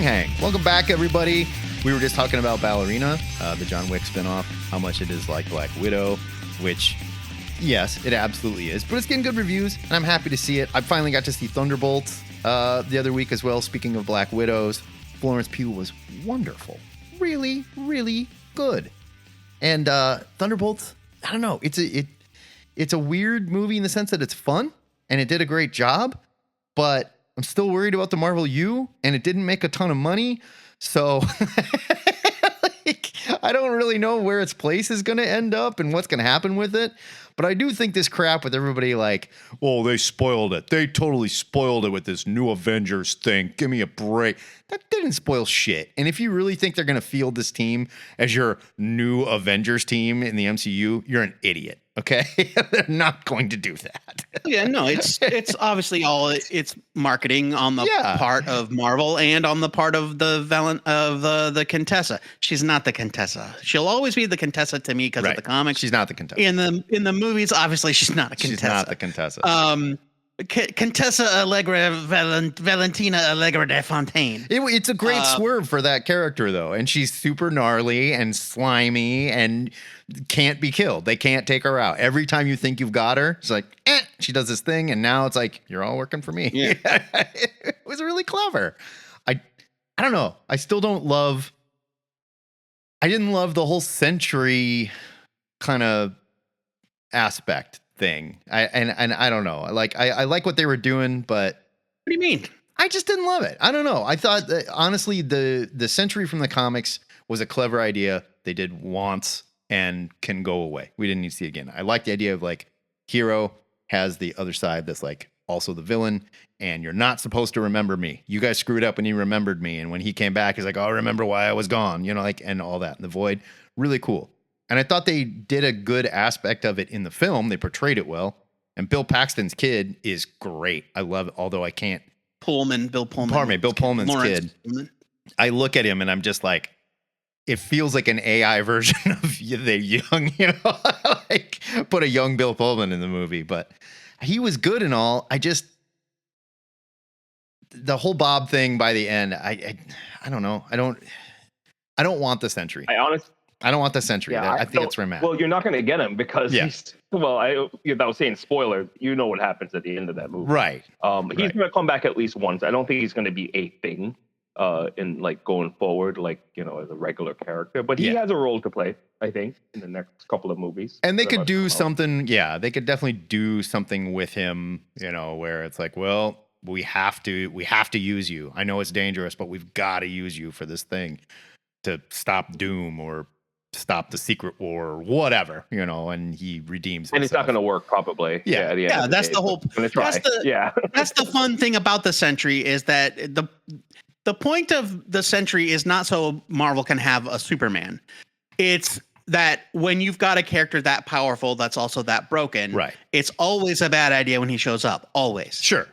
Hang. Welcome back, everybody. We were just talking about Ballerina, the John Wick spinoff, how much it is like Black Widow, which, yes, it absolutely is. But it's getting good reviews, and I'm happy to see it. I finally got to see Thunderbolts the other week as well. Speaking of Black Widows, Florence Pugh was wonderful. Really, really good. And Thunderbolts, I don't know. It's a weird movie in the sense that it's fun, and it did a great job, but I'm still worried about the Marvel U, and it didn't make a ton of money. So I don't really know where its place is going to end up and what's going to happen with it. But I do think this crap with everybody like, oh, they spoiled it. They totally spoiled it with this new Avengers thing. Give me a break. That didn't spoil shit. And if you really think they're going to field this team as your new Avengers team in the MCU, you're an idiot. Okay, they're not going to do that. Yeah, no, it's obviously all it's marketing on the part of Marvel and on the part of the Contessa. She's not the Contessa. She'll always be the Contessa to me because of the comics. She's not the Contessa. In the movies, obviously, she's not a Contessa. She's not the Contessa. Contessa Allegra Valentina Allegra de Fontaine. It's a great swerve for that character, though. And she's super gnarly and slimy and can't be killed. They can't take her out. Every time you think you've got her, it's like, she does this thing. And now it's like, you're all working for me. Yeah. It was really clever. I don't know. I still don't love. I didn't love the whole Sentry kind of aspect thing. I don't know. Like I like what they were doing, but what do you mean? I just didn't love it. I don't know. I thought that, honestly, the Sentry from the comics was a clever idea. They did once and can go away. We didn't need to see it again. I like the idea of like hero has the other side that's like also the villain, and you're not supposed to remember me. You guys screwed up when you remembered me, and when he came back, he's like, oh, remember why I was gone, like, and all that. And the Void, really cool. And I thought they did a good aspect of it in the film. They portrayed it well. And Bill Paxton's kid is great. I love it, although I can't. Bill Pullman's kid. Pullman. I look at him and I'm just like, it feels like an AI version of the young, like put a young Bill Pullman in the movie. But he was good and all. The whole Bob thing by the end, I don't know. I don't want the Sentry. I don't want the Sentry. Yeah, I think it's for Matt. Well, you're not going to get him because he's. Well, without saying spoiler, you know what happens at the end of that movie, right? He's going to come back at least once. I don't think he's going to be a thing, in like going forward, like as a regular character. But he has a role to play, I think, in the next couple of movies. And they could do something. Yeah, they could definitely do something with him. Where it's like, well, we have to use you. I know it's dangerous, but we've got to use you for this thing to stop Doom or stop the Secret War or whatever, and he redeems himself. And it's not going to work, probably. Yeah, that's the whole. That's the fun thing about the Sentry is that the point of the Sentry is not so Marvel can have a Superman. It's that when you've got a character that powerful, that's also that broken. Right. It's always a bad idea when he shows up. Always. Sure.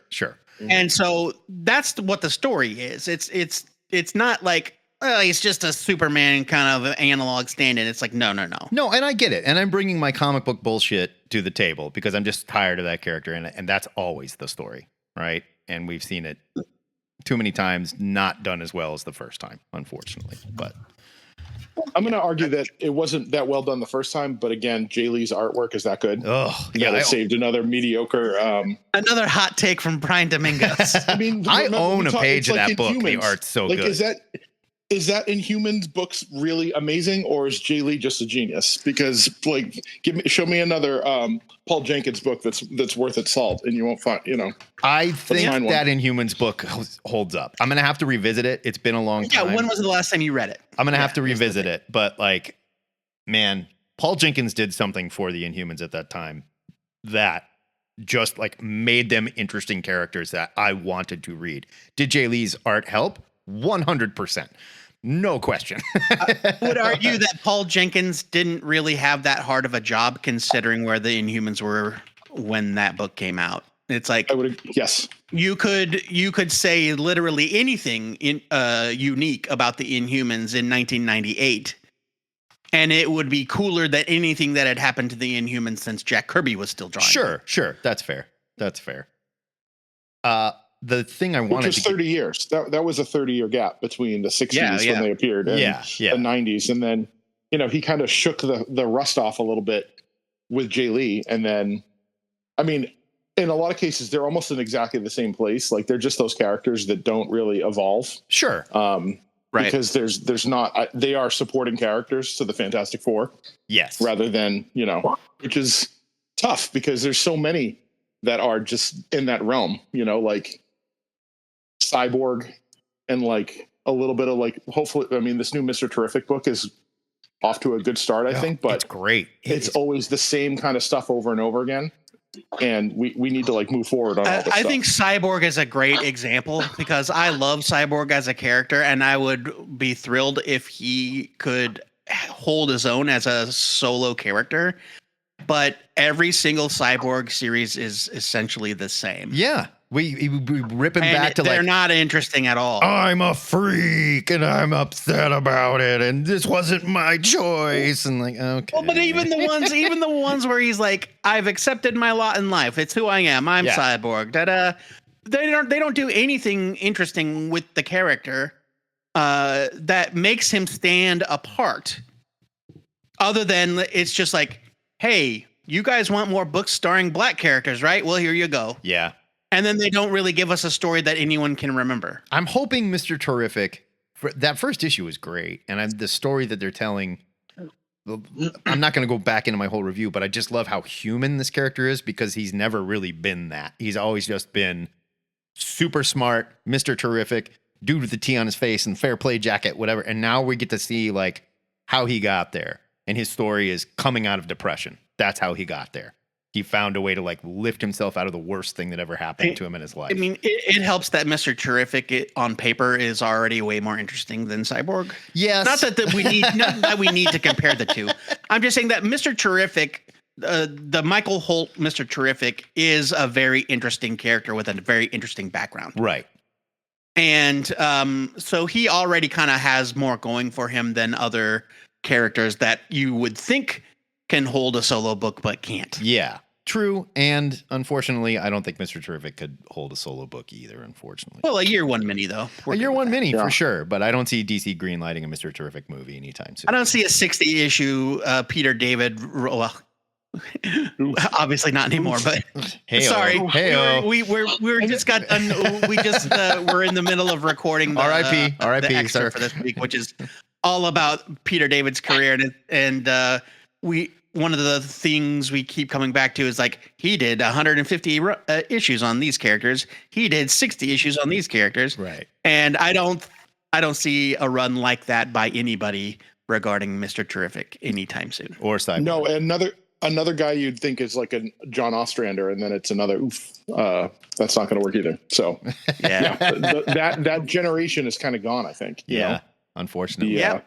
And so that's what the story is. It's not like, he's just a Superman kind of analog stand-in. It's like, no. No, and I get it. And I'm bringing my comic book bullshit to the table because I'm just tired of that character. And that's always the story, right? And we've seen it too many times, not done as well as the first time, unfortunately. But I'm going to argue that it wasn't that well done the first time. But again, Jay Lee's artwork is that good. Oh, yeah. It saved another mediocre. Another hot take from Brian Domingos. I mean, I own a page of that book. The art's so good. Is that Inhumans books really amazing, or is Jay Lee just a genius? Because show me another Paul Jenkins book that's worth its salt, and you won't find. I think that Inhumans book holds up. I'm gonna have to revisit it. It's been a long time. Yeah, when was the last time you read it? I'm gonna have to revisit it, but man, Paul Jenkins did something for the Inhumans at that time that just made them interesting characters that I wanted to read. Did Jay Lee's art help? 100%. No question. I would argue that Paul Jenkins didn't really have that hard of a job considering where the Inhumans were when that book came out. It's like yes. You could say literally anything unique about the Inhumans in 1998, and it would be cooler than anything that had happened to the Inhumans since Jack Kirby was still drawing. Sure. That's fair. the thing I wanted which was 30 years. That was a 30-year gap between the 60s when they appeared and the 90s, and then he kind of shook the rust off a little bit with Jay Lee, and then I mean, in a lot of cases they're almost in exactly the same place. Like they're just those characters that don't really evolve. Sure. Right. Because there's not they are supporting characters to the Fantastic Four. Yes. Rather than, which is tough because there's so many that are just in that realm, like Cyborg and like a little bit of like, hopefully, I mean, this new Mr. Terrific book is off to a good start, I think, but it's great. It's always the same kind of stuff over and over again. And we need to like move forward on all this stuff. I think Cyborg is a great example because I love Cyborg as a character, and I would be thrilled if he could hold his own as a solo character. But every single Cyborg series is essentially the same. Yeah. We rip him back to they're not interesting at all. I'm a freak and I'm upset about it, and this wasn't my choice. And like, okay. Well, but even the ones where he's like, I've accepted my lot in life. It's who I am. I'm Cyborg. They don't do anything interesting with the character that makes him stand apart. Other than it's just like, hey, you guys want more books starring black characters, right? Well, here you go. Yeah. And then they don't really give us a story that anyone can remember. I'm hoping Mr. Terrific, that first issue was great. And the story that they're telling, I'm not going to go back into my whole review, but I just love how human this character is because he's never really been that. He's always just been super smart, Mr. Terrific, dude with the T on his face and fair play jacket, whatever. And now we get to see like how he got there. And his story is coming out of depression. That's how he got there. He found a way to like lift himself out of the worst thing that ever happened to him in his life. I mean, it helps that Mr. Terrific on paper is already way more interesting than Cyborg. Yes. Not that we need to compare the two. I'm just saying that Mr. Terrific, the Michael Holt Mr. Terrific is a very interesting character with a very interesting background. Right. And so he already kind of has more going for him than other characters that you would think can hold a solo book but can't. Yeah, true. And unfortunately, I don't think Mr. Terrific could hold a solo book either, unfortunately. Well, a year one mini, though. A year one mini, for sure. But I don't see DC greenlighting a Mr. Terrific movie anytime soon. I don't see a 60-issue Peter David... Well, obviously not anymore, but... Hey-o. Sorry. Hey-o. We're just got done... We just... we're in the middle of recording the... R.I.P. the extra for this week, which is all about Peter David's career. And one of the things we keep coming back to is like he did 150 issues on these characters. He did 60 issues on these characters. Right. And I don't see a run like that by anybody regarding Mr. Terrific anytime soon. Or Cyborg. No, another guy you'd think is like a John Ostrander, and then it's another that's not going to work either. So yeah. that generation is kind of gone, I think. You know? Unfortunately. Yeah. Yep.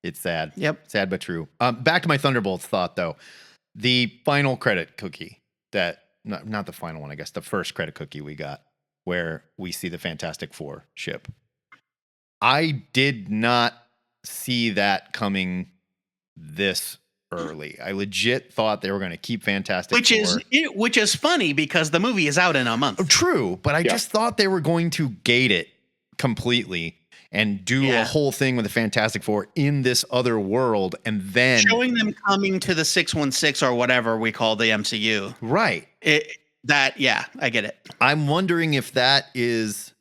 It's sad. Yep. Sad but true. Back to my Thunderbolts thought, though. The final credit cookie not the final one, I guess, the first credit cookie we got where we see the Fantastic Four ship. I did not see that coming this early. I legit thought they were going to keep Fantastic Four. Which is funny because the movie is out in a month. True, but I just thought they were going to gate it completely and do a whole thing with the Fantastic Four in this other world, and then showing them coming to the 616 or whatever we call the MCU. Right. I get it. I'm wondering if that is,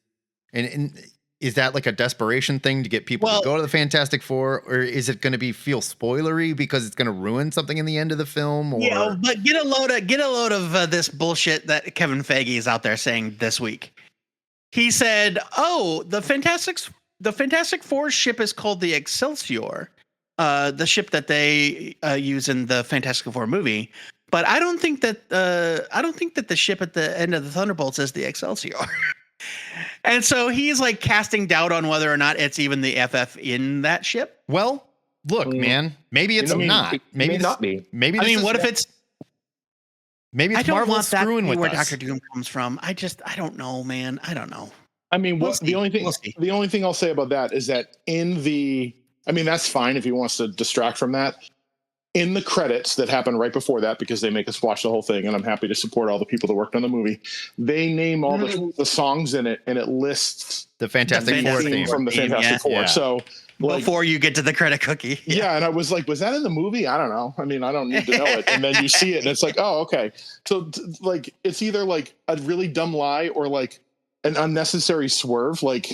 and is that like a desperation thing to get people to go to the Fantastic Four, or is it going to feel spoilery because it's going to ruin something in the end of the film? Or... Yeah, but get a load of this bullshit that Kevin Feige is out there saying this week. He said, "Oh, the Fantastic Four ship is called the Excelsior, the ship that they use in the Fantastic Four movie. But I don't think that the ship at the end of the Thunderbolts is the Excelsior." And so he's like casting doubt on whether or not it's even the FF in that ship. Well, look, man, maybe it's not. Maybe it's not me. Maybe what if it's? Maybe it's Marvel screwing with where us. Doctor Doom comes from. I don't know, man. I don't know. I mean, the only thing I'll say about that is that that's fine if he wants to distract from that. in the credits that happen right before that, because they make us watch the whole thing, and I'm happy to support all the people that worked on the movie. They name all the songs in it, and it lists the Fantastic Four theme from the Fantastic Four. Yeah. So before you get to the credit cookie. Yeah, and I was like, was that in the movie? I don't know. I mean, I don't need to know it. And then you see it, and it's like, oh, okay. So like, it's either like a really dumb lie or like an unnecessary swerve, like,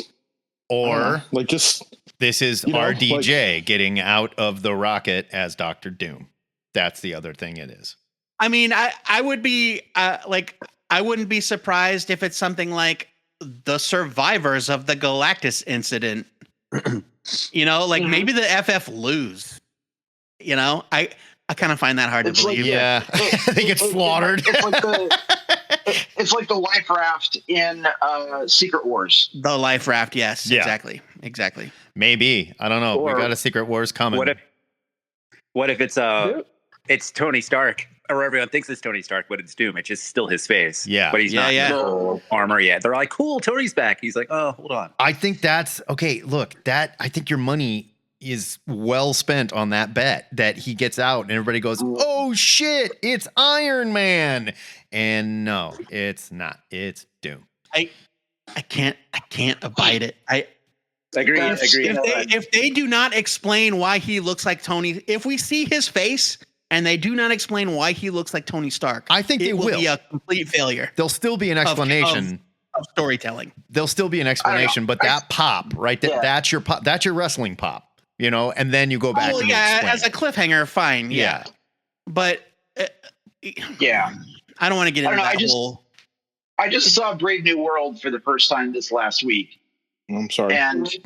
or like just. This is RDJ getting out of the rocket as Dr. Doom. That's the other thing it is. I mean, I would be I wouldn't be surprised if it's something like the survivors of the Galactus incident. Maybe the FF lose. I kind of find that hard to believe. I think it's slaughtered. It's like the life raft in Secret Wars. The life raft, yes, exactly. Maybe, I don't know. We got a Secret Wars coming. What if it's Tony Stark, or everyone thinks it's Tony Stark, but it's Doom. It's just still his face. Yeah, but he's not in armor yet. They're like, cool, Tony's back. He's like, oh, hold on. I think that's okay. Look, I think your money is well spent on that bet that he gets out and everybody goes, oh shit, it's Iron Man. And no, it's not. It's Doom. I can't abide it. I agree. If they do not explain why he looks like Tony, if we see his face and they do not explain why he looks like Tony Stark, I think it will be a complete failure. There'll still be an explanation of storytelling. There'll still be an explanation, but that pop, right? That's your pop. That's your wrestling pop. And then you go back. Oh, as a cliffhanger, fine. Yeah. But I don't want to get into that whole. I just saw Brave New World for the first time this last week. I'm sorry. And you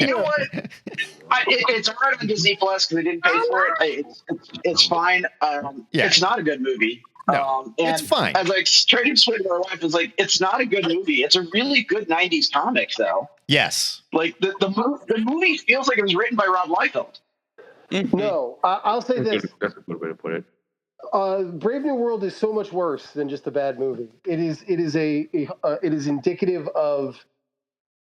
know what? It's hard on Disney Plus because they didn't pay for it. It's fine. It's not a good movie. No, it's fine. I was like, tried to explain to my wife, it's like, it's not a good movie. It's a really good 90s comic, though. Yes. Like, the movie feels like it was written by Rob Liefeld. Mm-hmm. No, I'll say this. That's a good way to put it. Brave New World is so much worse than just a bad movie. It is indicative of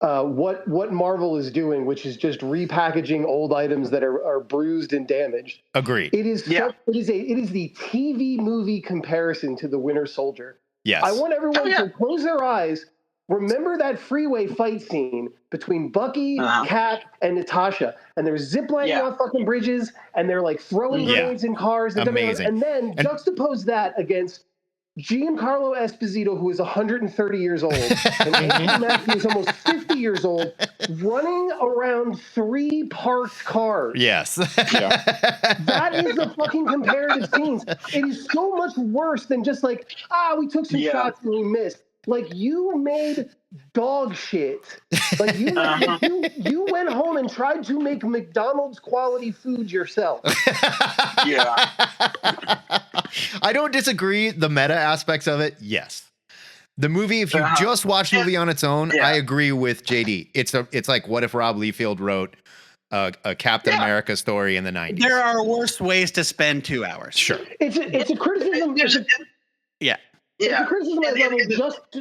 what Marvel is doing, which is just repackaging old items that are bruised and damaged. Agreed. It is it is the TV movie comparison to the Winter Soldier. Yes. I want everyone to close their eyes. Remember that freeway fight scene between Bucky, Cap, and Natasha, and they're ziplining off fucking bridges, and they're like throwing grenades in cars. And amazing. And then juxtapose that against Giancarlo Esposito, who is 130 years old, and Anthony Mackie is almost 50 years old, running around 3 parked cars. Yes. That is the fucking comparative scenes. It is so much worse than just like, we took some shots and we missed. Like, you made dog shit. Like, you went home and tried to make McDonald's quality food yourself. I don't disagree. The meta aspects of it, yes. The movie, if you just watch the movie on its own, I agree with JD. It's like, what if Rob Liefeld wrote a Captain America story in the 90s? There are worse ways to spend 2 hours. Sure. It's a criticism. It's a criticism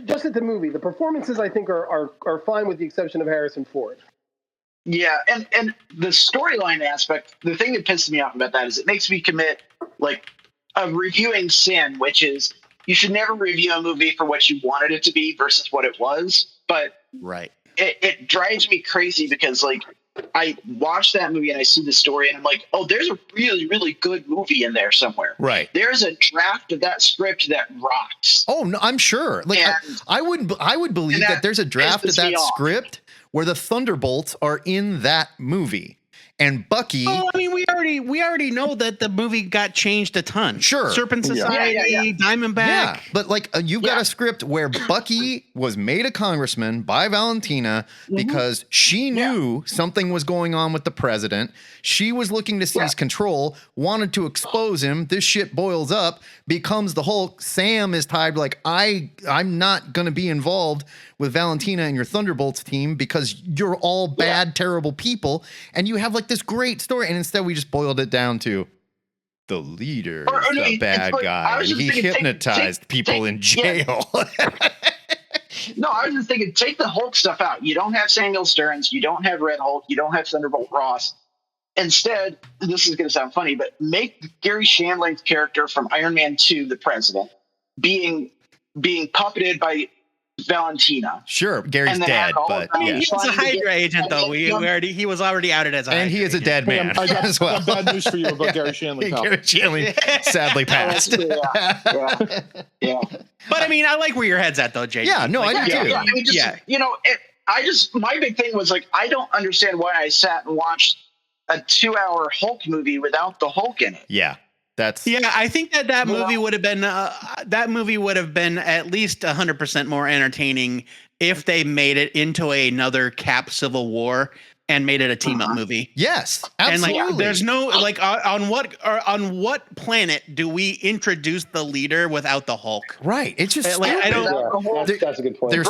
just at the movie. The performances, I think, are fine with the exception of Harrison Ford. Yeah, and the storyline aspect, the thing that pisses me off about that is it makes me commit, like, a reviewing sin, which is you should never review a movie for what you wanted it to be versus what it was. But it drives me crazy because, like, I watch that movie and I see the story and I'm like, oh, there's a really, really good movie in there somewhere. Right. There's a draft of that script that rocks. Oh, no, I'm sure. Like, I would believe that there's a draft of that script where the Thunderbolts are in that movie. And Bucky. Oh, I mean, we already know that the movie got changed a ton. Sure. Serpent Society, Diamondback. Yeah, but like you've got a script where Bucky was made a congressman by Valentina because she knew something was going on with the president. She was looking to seize control, wanted to expose him. This shit boils up, becomes the Hulk. Sam is tied like, I'm not going to be involved with Valentina and your Thunderbolts team because you're all bad, terrible people. And you have like this great story. And instead we just boiled it down to the leader is the bad guy. He hypnotized people in jail. No, I was just thinking, take the Hulk stuff out. You don't have Samuel Stearns. You don't have Red Hulk. You don't have Thunderbolt Ross. Instead, this is going to sound funny, but make Gary Shandling's character from Iron Man 2, the president, being puppeted by Valentina. Sure, Gary's dead, but I mean, he's a Hydra agent, though. He was already outed as a Hydra and he is a dead man as well. I got bad news for you about Gary Shandling. Gary Shandling sadly passed. Yeah. But I mean, I like where your head's at, though, Jay. Yeah, no, I do too. I mean, my big thing was like, I don't understand why I sat and watched a 2-hour Hulk movie without the Hulk in it. Yeah. I think that movie would have been at least 100% more entertaining if they made it into another Cap Civil War and made it a team up movie. Yes, absolutely. And like, there's no like on what planet do we introduce the leader without the Hulk? Right. It's just like, I don't. That's a good point.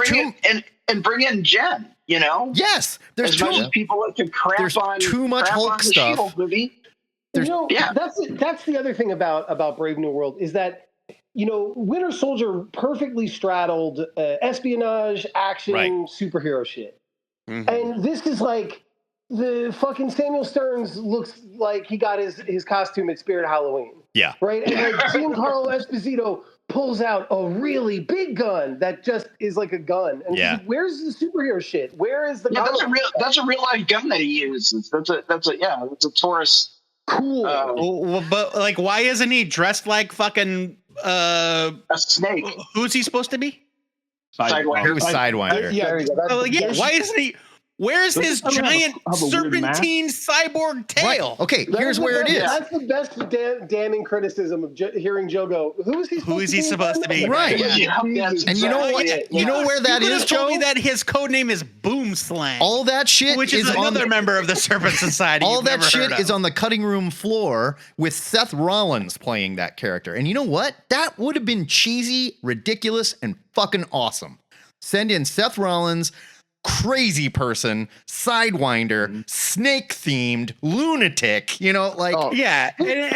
Bring in Jen. You know. Yes. There's much as people like to crap on. Too much Hulk stuff. Movie. That's the other thing about Brave New World is that, you know, Winter Soldier perfectly straddled espionage, action, superhero shit. Mm-hmm. And this is like the fucking Samuel Stearns looks like he got his costume at Spirit Halloween. Yeah. Right? And like Giancarlo Esposito pulls out a really big gun that just is like a gun. And like, where's the superhero shit? Where is the gun? That's a real life gun that he uses. That's a Taurus. Cool. But like, why isn't he dressed like fucking a snake? Who's he supposed to be? Sidewinder. He was Sidewinder. Why isn't he? Where's his giant serpentine cyborg tail? Right. Okay, here's where it is. That's the best damning criticism of hearing Joe go, who is he supposed to be? Right. Yeah. And you know what? You know where that is, Joe? Told me that his code name is Boom Slang. All that shit which is another member of the Serpent Society. All that shit is on the cutting room floor with Seth Rollins playing that character. And you know what? That would have been cheesy, ridiculous, and fucking awesome. Send in Seth Rollins, crazy person, Sidewinder, snake themed, lunatic, you know, like and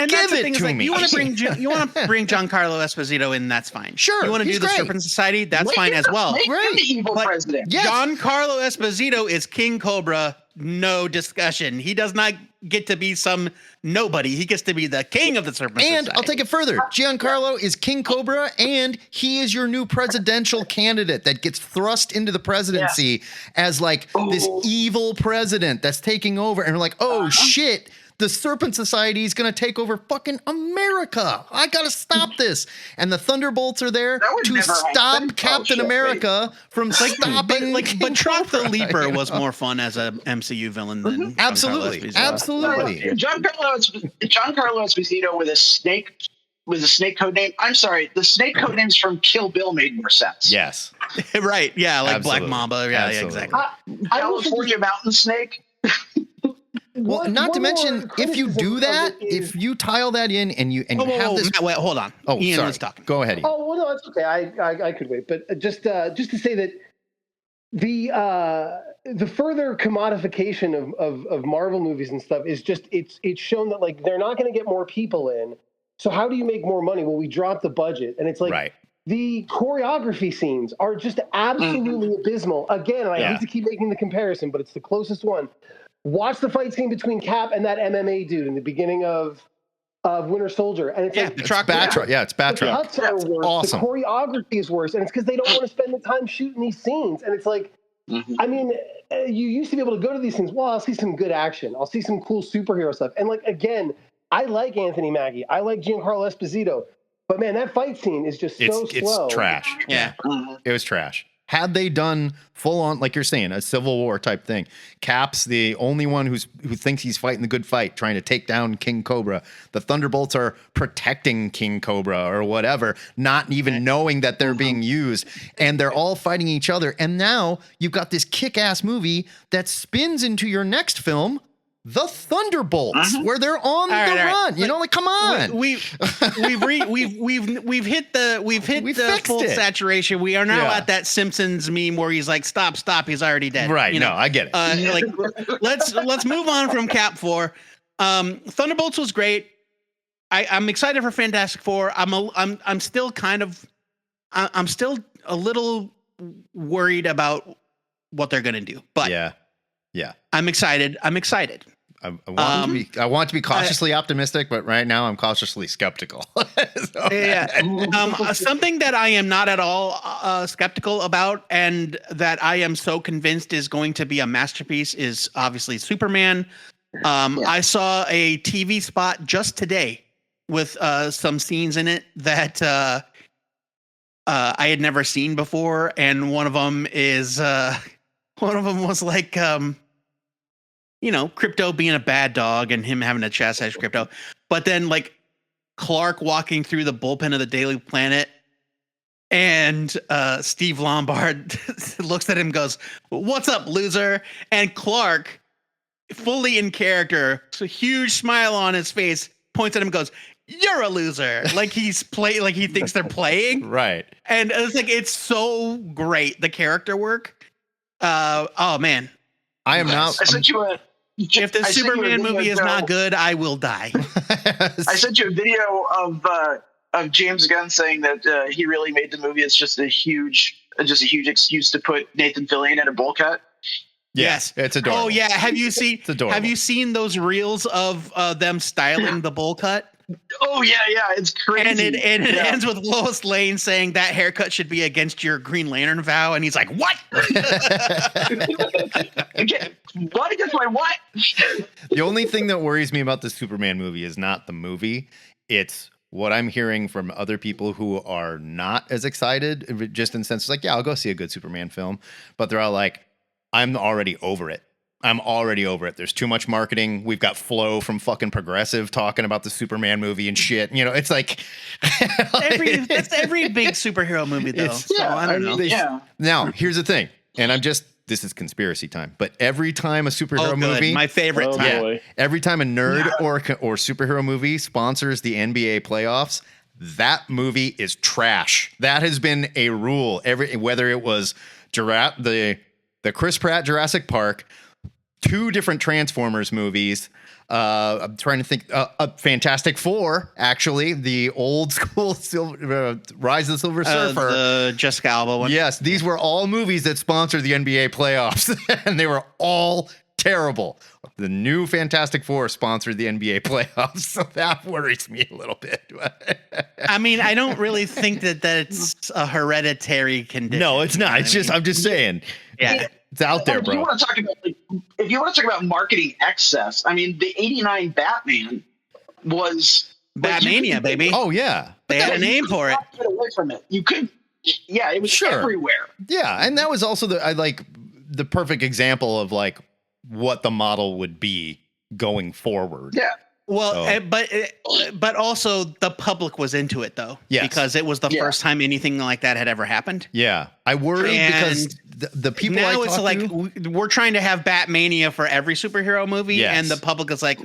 that's the thing is like, you want to bring Giancarlo Esposito in, that's fine. Sure. You want to do the Serpent Society, that's fine as well. Great. The evil president. Yes. Giancarlo Esposito is King Cobra, no discussion. He does not get to be some nobody. He gets to be the king of the Serpent Society. And I'll take it further. Giancarlo is King Cobra, and he is your new presidential candidate that gets thrust into the presidency as like this evil president that's taking over. And we're like, shit, the Serpent Society is going to take over fucking America. I got to stop this. And the Thunderbolts are there to stop Captain America from stopping. But Trot the Leaper was more fun as a MCU villain than Absolutely. Giancarlo Esposito with a snake code name. I'm sorry, the snake code names from Kill Bill made more sense. Yes. Right. Yeah, like Absolutely. Black Mamba. Yeah, exactly. California Mountain Snake. Well, not to mention, if you do that, if you tile that in and you have this. Wait, hold on. Oh, Ian sorry. was talking. Go ahead, Ian. Oh, well, no, it's okay. I could wait, but just to say that the further commodification of Marvel movies and stuff is just it's shown that like they're not going to get more people in. So how do you make more money? Well, we drop the budget, and it's like the choreography scenes are just absolutely abysmal. Again, I hate to keep making the comparison, but it's the closest one. Watch the fight scene between Cap and that MMA dude in the beginning of Winter Soldier, and it's like PATRON. Yeah, it's PATRON. The cuts are worse. Awesome. The choreography is worse, and it's because they don't want to spend the time shooting these scenes. And it's like, I mean, you used to be able to go to these things. Well, I'll see some good action. I'll see some cool superhero stuff. And like again, I like Anthony Mackie. I like Giancarlo Esposito. But man, that fight scene is just so slow. It's trash. Yeah, it was trash. Had they done full on, like you're saying, a Civil War type thing, Cap's the only one who thinks he's fighting the good fight, trying to take down King Cobra. The Thunderbolts are protecting King Cobra or whatever, not even knowing that they're being used, and they're all fighting each other. And now you've got this kick-ass movie that spins into your next film, The Thunderbolts, where they're on the run. You know, like, come on. We've hit the full saturation. We are now at that Simpsons meme where he's like, stop, he's already dead. Right. No, I get it. Let's move on from Cap 4. Thunderbolts was great. I'm excited for Fantastic Four. I'm still a little worried about what they're gonna do. But yeah. I'm excited. I want to be cautiously optimistic, but right now I'm cautiously skeptical. Something that I am not at all skeptical about, and that I am so convinced is going to be a masterpiece, is obviously Superman. I saw a TV spot just today with some scenes in it that I had never seen before, and one of them was like, Crypto being a bad dog and him having to chastise Crypto, but then like Clark walking through the bullpen of the Daily Planet, and Steve Lombard looks at him and goes, "What's up, loser?" And Clark, fully in character, so huge smile on his face, points at him and goes, "You're a loser." Like he thinks they're playing. Right. And it's like, it's so great, the character work. Oh man. I am not. I sent you a. If the Superman movie is not good, I will die. I sent you a video of James Gunn saying that he really made the movie as just a huge excuse to put Nathan Fillion in a bowl cut. Yes, it's adorable. Oh yeah, have you seen those reels of them styling the bowl cut? Oh yeah, it's crazy. And it ends with Lois Lane saying that haircut should be against your Green Lantern vow, and he's like, "What? What against my what?" The only thing that worries me about the Superman movie is not the movie; it's what I'm hearing from other people who are not as excited. Just in the sense, like, yeah, I'll go see a good Superman film, but they're all like, "I'm already over it. I'm already over it. There's too much marketing. We've got Flo from fucking Progressive talking about the Superman movie and shit." It's like that's every big superhero movie, though. So I don't know. Now, here's the thing, and this is conspiracy time, but every time a superhero movie, my favorite time. Every time a nerd or superhero movie sponsors the NBA playoffs, that movie is trash. That has been a rule. Whether it was the Chris Pratt Jurassic Park, 2 different Transformers movies. I'm trying to think. Fantastic Four, actually, the old school Rise of the Silver Surfer, the Jessica Alba one. Yes, these were all movies that sponsored the NBA playoffs, and they were all terrible. The new Fantastic Four sponsored the NBA playoffs, so that worries me a little bit. I mean, I don't really think that's a hereditary condition. No, it's not. It's just, I'm just saying. Yeah. It's out there, bro. If you want to talk about marketing excess, I mean, the '89 Batman was Batmania, baby. Oh yeah, they had a name for it. Get away from it. You could, it was everywhere. Yeah, and that was also the perfect example of like what the model would be going forward. Yeah. Well, but also the public was into it though, because it was the first time anything like that had ever happened. Yeah, I worry because the people now it's like we're trying to have Batmania for every superhero movie, and the public is like,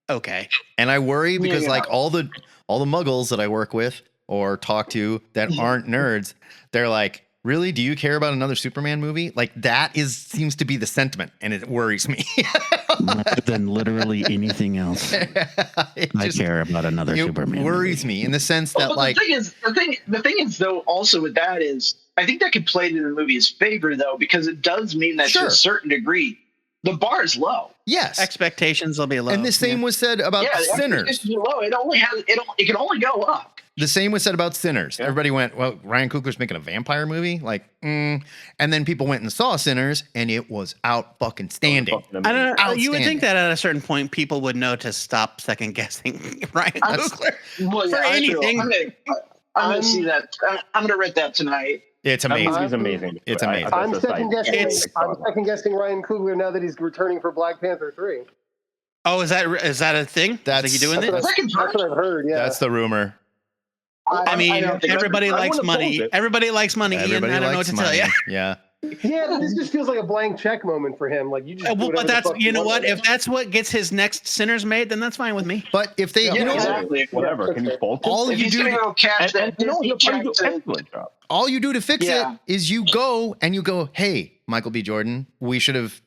okay. And I worry because like all the muggles that I work with or talk to that aren't nerds, they're like, really? Do you care about another Superman movie? Like that seems to be the sentiment, and it worries me. More than literally anything else, I care about another Superman. It worries me in the sense that the thing is though, also with that is, I think that could play to the movie's favor though, because it does mean that to a certain degree, the bar is low. Yes, expectations will be low. And the same was said about Sinners. Expectations are low. It can only go up. The same was said about Sinners. Everybody went, well, Ryan Coogler's making a vampire movie? And then people went and saw Sinners, and it was out fucking standing. I don't know. You would think that at a certain point, people would know to stop second guessing Ryan Coogler for anything. I'm going to see that. I'm going to rent that tonight. It's amazing. He's amazing. It's amazing. I'm second guessing Ryan Coogler now that he's returning for Black Panther 3. Oh, is that a thing? That's he doing it? That's what I've heard. Yeah, that's the rumor. I mean, everybody likes money. Everybody likes money. Ian, I don't know what to tell you. Yeah. Yeah, this just feels like a blank check moment for him. Like you just. But that's what. If that's what gets his next Sinners made, then that's fine with me. But if they, whatever, can you bolt it? All you do to fix it is you go, hey, Michael B. Jordan, we should have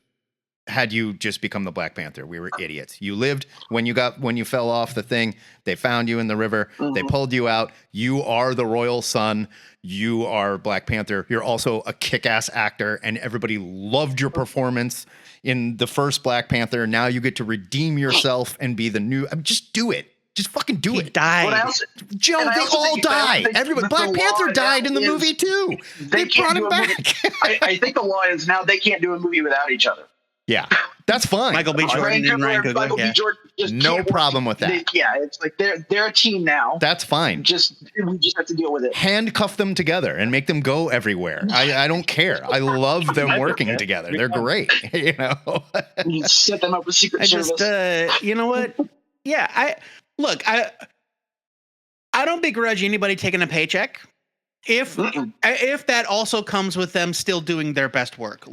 had you just become the Black Panther. We were idiots. You lived when you fell off the thing. They found you in the river. They pulled you out. You are the royal son. You are Black Panther. You're also a kick-ass actor, and everybody loved your performance in the first Black Panther. Now you get to redeem yourself and be the new. Just do it. Just fucking do it. Died. Joe, they all died. Everybody. Black Panther died in the movie too. They brought him back. I think the law is now they can't do a movie without each other. Yeah, that's fine. Michael B. Jordan and Ryan Coogler. B. Jordan no problem with that. It's like they're a team now. That's fine. We just have to deal with it. Handcuff them together and make them go everywhere. I don't care. I love them working together. They're great. You know, you set them up with Secret Service. You know what? Yeah, I don't begrudge anybody taking a paycheck if that also comes with them still doing their best work.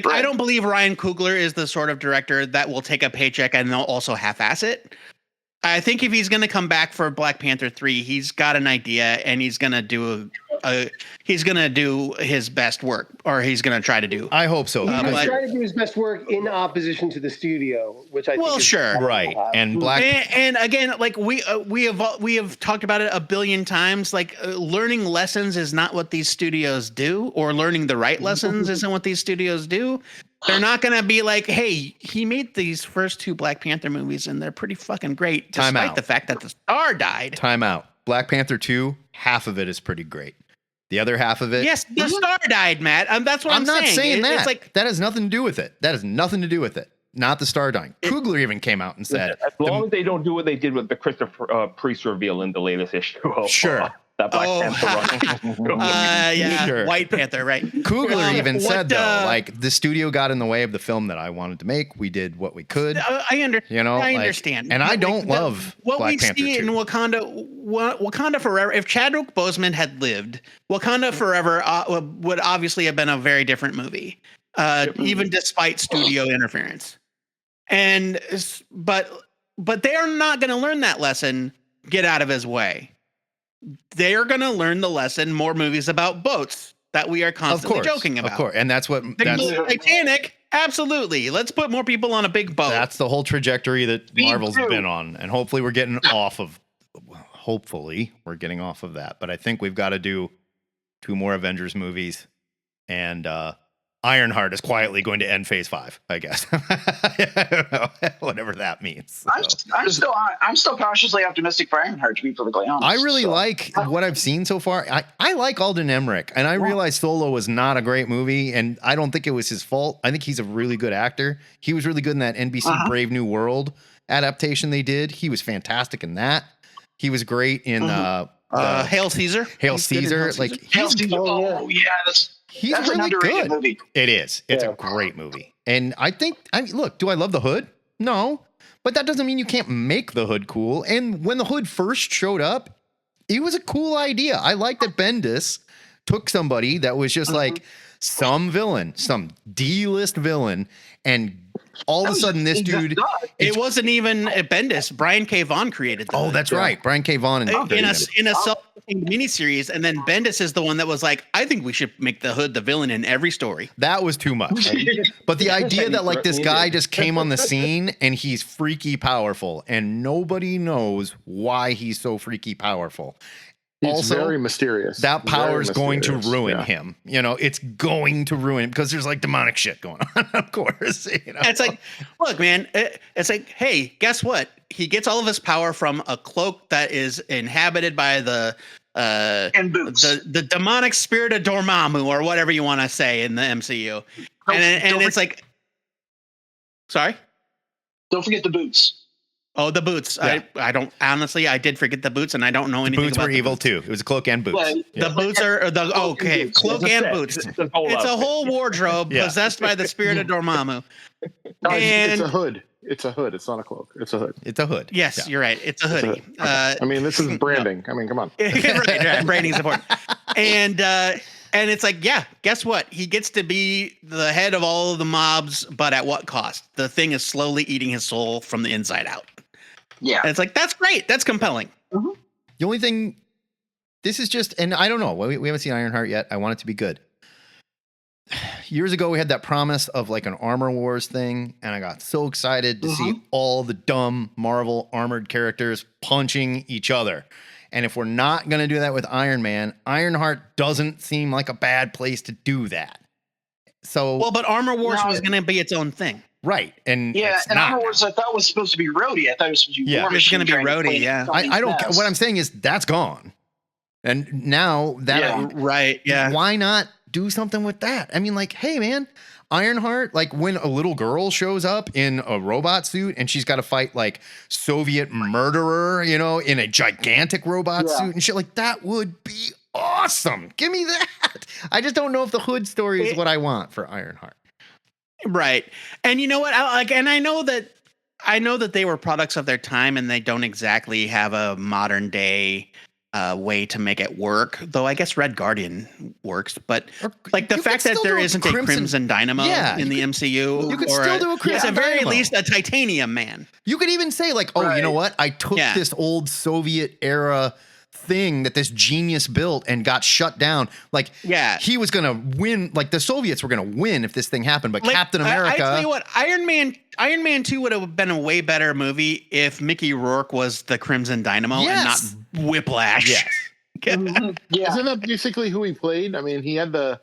I don't believe Ryan Coogler is the sort of director that will take a paycheck and they'll also half-ass it. I think if he's going to come back for Black Panther 3, he's got an idea and he's going to do his best work, or he's going to try to do. I hope so. He's going to try to do his best work in opposition to the studio, which I think is sure, right. And and again, like we have talked about it a billion times. Like learning lessons is not what these studios do, or learning the right lessons isn't what these studios do. They're not going to be like, hey, he made these first 2 Black Panther movies and they're pretty fucking great, despite the fact that the star died. Time out. Black Panther 2, half of it is pretty great. The other half of it. Yes, the star died, Matt. That's what I'm saying. I'm not saying that. It's like, that has nothing to do with it. That has nothing to do with it. Not the star dying. Coogler even came out and said, as long as they don't do what they did with the Christopher Priest reveal in the latest issue. Sure. That Black Panther run. Sure. White Panther, right? Coogler even said, though, like, the studio got in the way of the film that I wanted to make. We did what we could. I understand. You know, I understand. And I don't love what Black we Panther see 2. in Wakanda Forever. If Chadwick Boseman had lived, Wakanda Forever would obviously have been a very different movie, even despite studio interference. But they are not going to learn that lesson. Get out of his way. They are going to learn the lesson. More movies about boats that we are constantly joking about. Of course, and that's what Titanic. Absolutely, let's put more people on a big boat. That's the whole trajectory that Marvel's been on, and hopefully we're getting off of. Hopefully we're getting off of that, but I think we've got to do 2 more Avengers movies, and Ironheart is quietly going to end Phase 5, I guess. I don't know, whatever that means. So. I'm still cautiously optimistic for Ironheart, to be perfectly honest. I really like what I've seen so far. I like Alden Ehrenreich, and I realized Solo was not a great movie, and I don't think it was his fault. I think he's a really good actor. He was really good in that NBC Brave New World adaptation they did. He was fantastic in that. He was great in Hail Caesar. Hail Caesar. Like Hail Caesar. Oh yeah, that's really good. Movie. It is. It's a great movie. And I think, look, do I love the Hood? No. But that doesn't mean you can't make the Hood cool. And when the Hood first showed up, it was a cool idea. I like that Bendis took somebody that was just like some villain, some D-list villain, and all of a sudden this dude... It wasn't even Bendis. Brian K. Vaughan created that. Oh, that's right. Brian K. Vaughan. In a self-contained miniseries, and then Bendis is the one that was like, I think we should make the Hood the villain in every story. That was too much. But the idea that like this guy just came on the scene and he's freaky powerful and nobody knows why he's so freaky powerful. It's also very mysterious. That power is going to ruin him. You know, it's going to ruin him because there's like demonic shit going on, of course. You know? It's like, look, man, it's like, hey, guess what? He gets all of his power from a cloak that is inhabited by the demonic spirit of Dormammu, or whatever you want to say in the MCU. And it's like, sorry? Don't forget the boots. Oh, the boots. Yeah. I don't, honestly, I did forget the boots, and I don't know anything about the boots. Were evil too. It was a cloak and boots. Well, the boots are cloak and boots. It's a whole wardrobe possessed by the spirit of Dormammu. No, it's a hood. It's a hood. It's not a cloak. It's a hood. It's a hood. Yes, you're right. It's a hoodie. I mean, this is branding. I mean, come on. right. Branding's important. And it's like, yeah, guess what? He gets to be the head of all of the mobs, but at what cost? The thing is slowly eating his soul from the inside out. Yeah. And it's like, that's great. That's compelling. Mm-hmm. The only thing, this is just, and I don't know, we haven't seen Ironheart yet. I want it to be good. years ago we had that promise of like an Armor Wars thing, and I got so excited to see all the dumb Marvel armored characters punching each other. And if we're not going to do that with Iron Man, Ironheart doesn't seem like a bad place to do that. So, well, but Armor Wars was going to be its own thing. Right. And Armor Wars I thought was supposed to be Rhodey. I thought it was supposed to be War Machine. It was going to be Rhodey, yeah. I don't care. What I'm saying is that's gone. And now that why not do something with that? I mean, like, hey man, Ironheart, like when a little girl shows up in a robot suit and she's got to fight like Soviet murderer, you know, in a gigantic robot suit and shit, like that would be awesome. Give me that. I just don't know if the hood story is what I want for Ironheart. Right. And you know what? I know that they were products of their time and they don't exactly have a modern day way to make it work, though I guess Red Guardian works, but like the fact that there isn't a Crimson Dynamo in the MCU, you could still do a Crimson at the very Dynamo. least a Titanium Man. You could even say like, oh, you know what? I took this old Soviet era thing that this genius built and got shut down. Like, he was gonna win. Like the Soviets were gonna win if this thing happened. But like, Captain America. I tell you what, Iron Man 2 would have been a way better movie if Mickey Rourke was the Crimson Dynamo and not Whiplash. Yes. Isn't that basically who he played? I mean, he had the.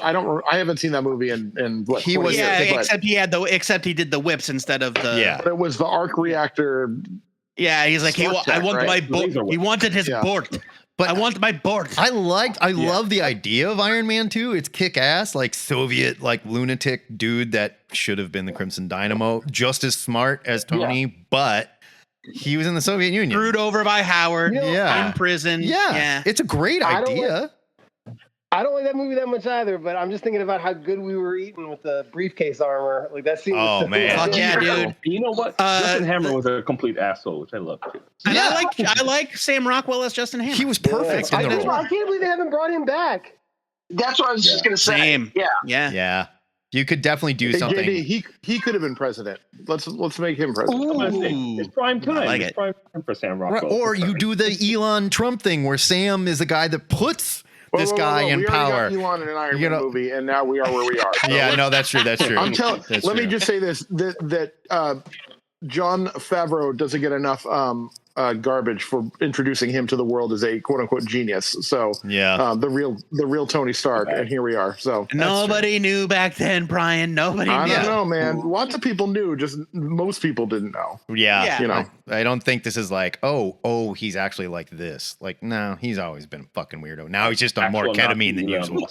I haven't seen that movie in what, he was. Yeah, except he did the whips instead of the. Yeah. But it was the arc reactor. Yeah, he's like, I want my board. He wanted his board. But I want my board. I love the idea of Iron Man 2. It's kick ass, like Soviet, like lunatic dude that should have been the Crimson Dynamo, just as smart as Tony, but he was in the Soviet Union. Screwed over by Howard. In prison. Yeah. It's a great idea. I don't like that movie that much either, but I'm just thinking about how good we were eating with the briefcase armor. Like that scene. Oh man, fuck yeah, dude! You know what? Justin Hammer was a complete asshole, which I love too. And I like Sam Rockwell as Justin Hammer. He was perfect in the role. I can't believe they haven't brought him back. That's what I was just gonna say. Same. Yeah. You could definitely do something. JD, he could have been president. Let's make him president. It's prime time. I like it's prime time for Sam Rockwell. Right. Or you do the Elon Trump thing where Sam is the guy that puts this guy in power. We already got Elon in an Iron Man movie, and now we are where we are. So no, that's true. That's true. Let me just say this: that Jon Favreau doesn't get enough garbage for introducing him to the world as a quote unquote genius. So the real Tony Stark, and here we are. So nobody knew back then, Brian. Nobody knew. I don't know, man. Lots of people knew, just most people didn't know. Yeah. You know. I don't think this is like, oh, he's actually like this. Like, no, he's always been a fucking weirdo. Now he's just on more ketamine than usual.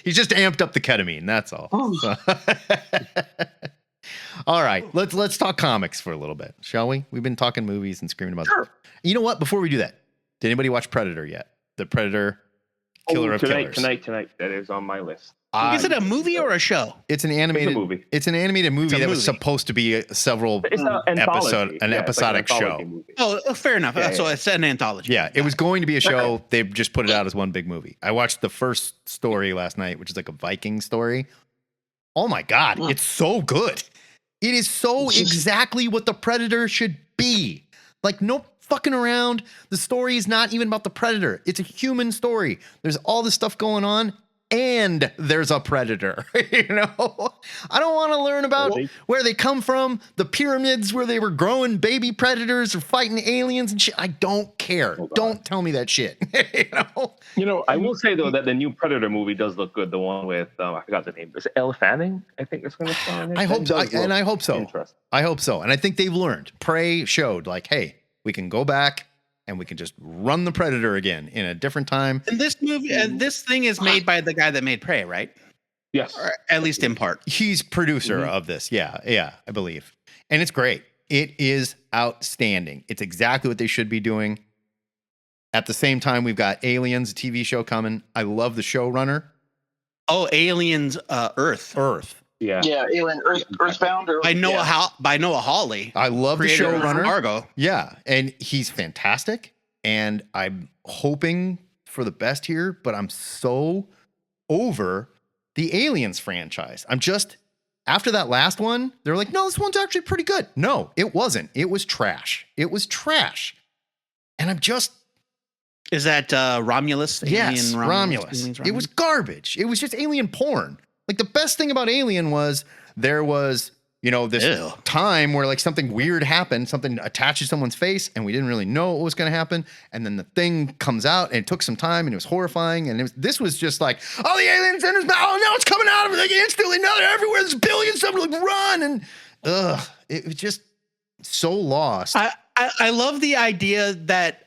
He's just amped up the ketamine. That's all. So. All right, let's talk comics for a little bit, shall we? We've been talking movies and screaming about them. You know what? Before we do that, did anybody watch Predator yet? The Predator Killer of Killers. Tonight. That is on my list. Is it a movie or a show? It's an animated movie. It's an animated movie that was supposed to be several episodic show. Movie. Oh, fair enough. So it's an anthology. Yeah, it was going to be a show. They just put it out as one big movie. I watched the first story last night, which is like a Viking story. Oh my God, it's so good. It is so exactly what the Predator should be. Like, no fucking around. The story is not even about the Predator. It's a human story. There's all this stuff going on, and there's a Predator. You know? I don't want to learn about where they come from, the pyramids where they were growing baby predators or fighting aliens and shit. I don't care. Don't tell me that shit. You know, I will say, though, that the new Predator movie does look good. The one with, I forgot the name. Is it Elle Fanning? I think it's going to star in it. I hope so. I hope so. I hope so. And I think they've learned. Prey showed, like, hey, we can go back and we can just run the Predator again in a different time. And this movie, this thing is made by the guy that made Prey, right? Yes. Or at least in part. He's producer of this. Yeah, I believe. And it's great. It is outstanding. It's exactly what they should be doing. At the same time, we've got Aliens, a TV show coming. I love the showrunner. Oh, Aliens, Earth. Yeah, Alien Earthbound. By Noah Hawley. I love the showrunner. Fargo. Yeah, and he's fantastic. And I'm hoping for the best here, but I'm so over the Aliens franchise. I'm just, after that last one, they're like, no, this one's actually pretty good. No, it wasn't. It was trash. And I'm just, Is that Romulus? Yes, Romulus. It was garbage. It was just alien porn. Like, the best thing about Alien was there was, this time where like something weird happened, something attached to someone's face, and we didn't really know what was going to happen. And then the thing comes out, and it took some time, and it was horrifying. And this was just like, oh, the alien center's now, oh, now it's coming out of it like instantly. Now they're everywhere. There's billions of them. Like, run! And it was just so lost. I love the idea that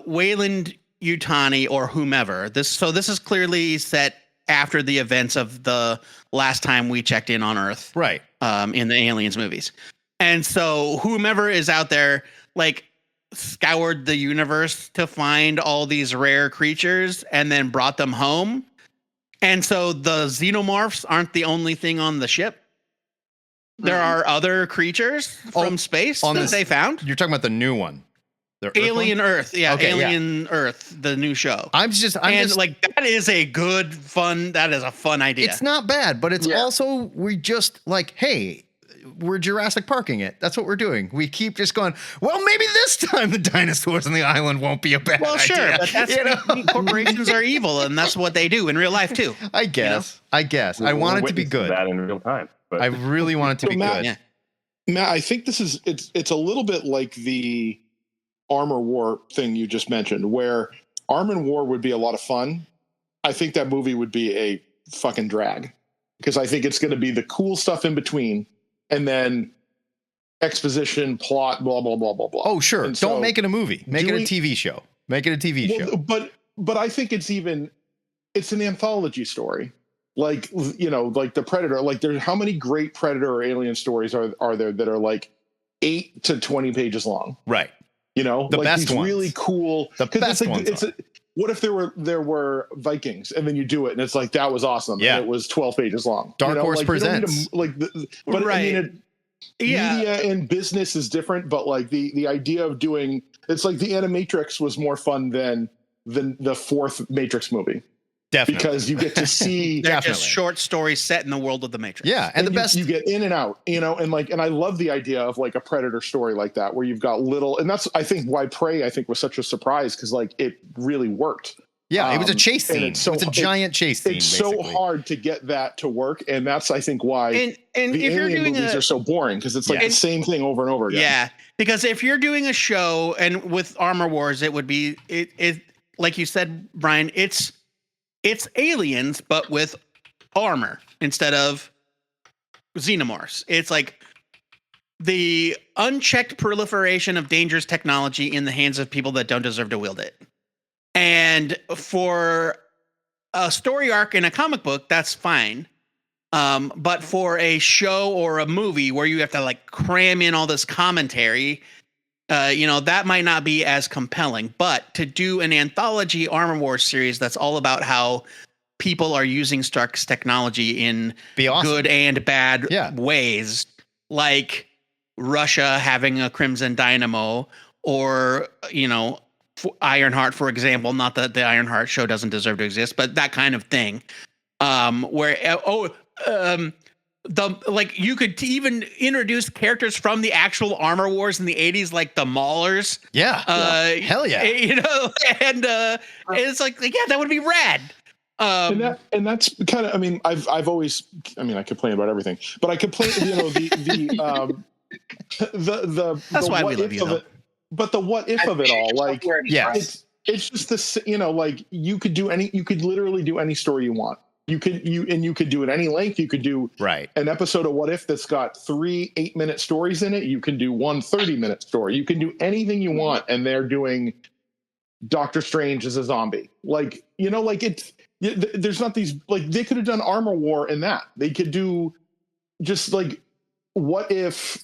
Weyland Yutani or whomever this is clearly set after the events of the last time we checked in on Earth, right? In the Aliens movies, and so whomever is out there like scoured the universe to find all these rare creatures and then brought them home, and so the xenomorphs aren't the only thing on the ship. There are other creatures from space that they found. You're talking about the new one. Alien Earth. Yeah, okay, Alien Earth, the new show. I'm just like, that is a fun idea. It's not bad, but it's also, we just like, hey, we're Jurassic Parking it. That's what we're doing. We keep just going, well, maybe this time the dinosaurs on the island won't be a bad idea. Well, sure, but that's, corporations are evil, and that's what they do in real life, too. I guess. I want it to be good. That in real time. But. I really want it to be good. Yeah. Matt, I think it's a little bit like the Armor War thing you just mentioned, where Armor War would be a lot of fun. I think that movie would be a fucking drag, because I think it's going to be the cool stuff in between, and then exposition, plot, blah blah blah blah blah. Oh, sure. And don't make it a movie. Make it a TV show. Make it a TV show. But I think it's an anthology story. Like, like the Predator. Like, there's how many great Predator or Alien stories are there that are like 8 to 20 pages long? Right. The like best these ones. Really cool. The best ones. What if there were Vikings, and then you do it, and it's like, that was awesome. Yeah. And it was 12 pages long. Dark Horse presents. Media and business is different, but like the idea of doing, it's like the Animatrix was more fun than the fourth Matrix movie. Definitely. Because you get to see they're just short stories set in the world of the Matrix. Yeah, and the best you get in and out, and I love the idea of like a Predator story like that, where you've got little, and that's I think why Prey was such a surprise, because like it really worked. Yeah, it was a chase scene. It was a giant chase scene. It's basically so hard to get that to work, and that's I think why and the if Alien movies are so boring, because it's like the same thing over and over again. Yeah, because if you're doing a show, and with Armor Wars, it would be it like you said, Brian, it's aliens, but with armor instead of xenomorphs. It's like the unchecked proliferation of dangerous technology in the hands of people that don't deserve to wield it. And for a story arc in a comic book, that's fine. But for a show or a movie where you have to like cram in all this commentary, that might not be as compelling. But to do an anthology Armor Wars series that's all about how people are using Stark's technology in good and bad ways, like Russia having a Crimson Dynamo, or Ironheart, for example. Not that the Ironheart show doesn't deserve to exist, but that kind of thing, you could even introduce characters from the actual Armor Wars in the 80s, like the Maulers. Yeah. Hell yeah. And it's like, that would be rad. And that's kind of, I've always, I complain about everything, but I complain, that's why we love you, though. But the what if of it all, like, it's just this, you could literally do any story you want. You could do it any length. You could do an episode of What If that's got 3 8-minute stories in it. You can do 1 30-minute story. You can do anything you want, and they're doing Doctor Strange as a zombie. There's not these, they could have done Armor War in that. They could do just what if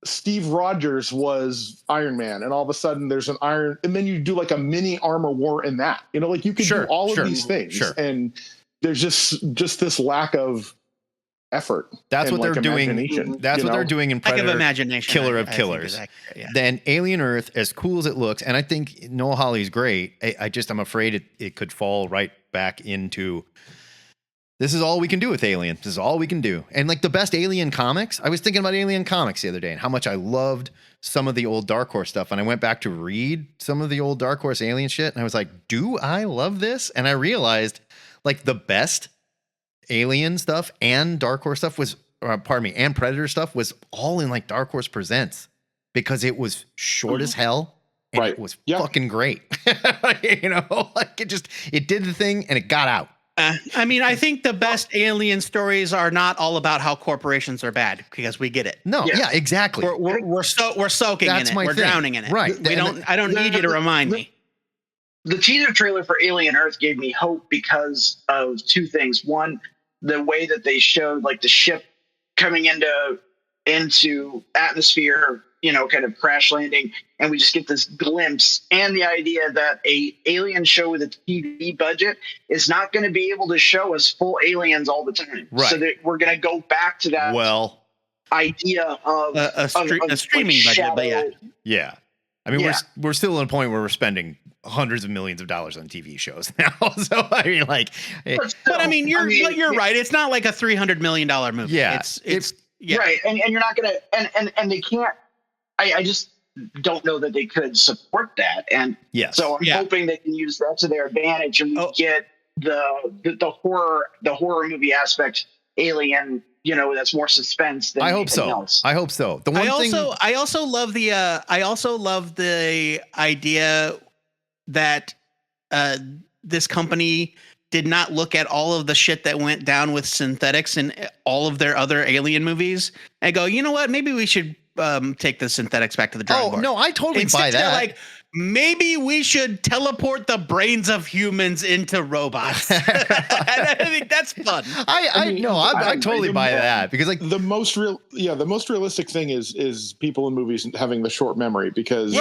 Steve Rogers was Iron Man, and all of a sudden there's an Iron, and then you do like a mini Armor War in that. You could do all of these things, and there's just this lack of effort. That's what they're doing. That's what they're doing in Predator, imagination, Killer of Killers. Then Alien Earth, as cool as it looks, and I think Noah Hawley's great. I'm afraid it could fall right back into This is all we can do with Alien. This is all we can do. And like the best Alien comics, I was thinking about Alien comics the other day and how much I loved some of the old Dark Horse stuff. And I went back to read some of the old Dark Horse Alien shit. And I was like, do I love this? And I realized like the best Alien stuff and Dark Horse stuff was, and Predator stuff was all in like Dark Horse Presents because it was short as hell. And it was fucking great. You know, like it did the thing and it got out. I mean, I think the best Alien stories are not all about how corporations are bad because we get it. No, yeah, exactly. We're soaking in it. We're drowning in it. Right. I don't need you to remind me. The teaser trailer for Alien Earth gave me hope because of two things. One, the way that they showed like the ship coming into atmosphere, you know, kind of crash landing, and we just get this glimpse, and the idea that a Alien show with a TV budget is not going to be able to show us full aliens all the time. Right. So that we're going to go back to that idea of a streaming like budget, but yeah. I mean, we're still at a point where we're spending hundreds of millions of dollars on TV shows now. So I mean, like, but I mean, you're right. It's not like a $300 million movie. Yeah, it's right, and you're not going to, and they can't. I just don't know that they could support that, and so I'm hoping they can use that to their advantage, and we get the horror movie aspect, Alien. You know, that's more suspense than anything else. I hope so. I also love the idea that this company did not look at all of the shit that went down with synthetics in all of their other Alien movies and go, you know what? Maybe we should take the synthetics back to the drawing board. No, I totally buy that. Like, maybe we should teleport the brains of humans into robots. And I think that's fun. I totally buy that because like the most realistic thing is people in movies having the short memory because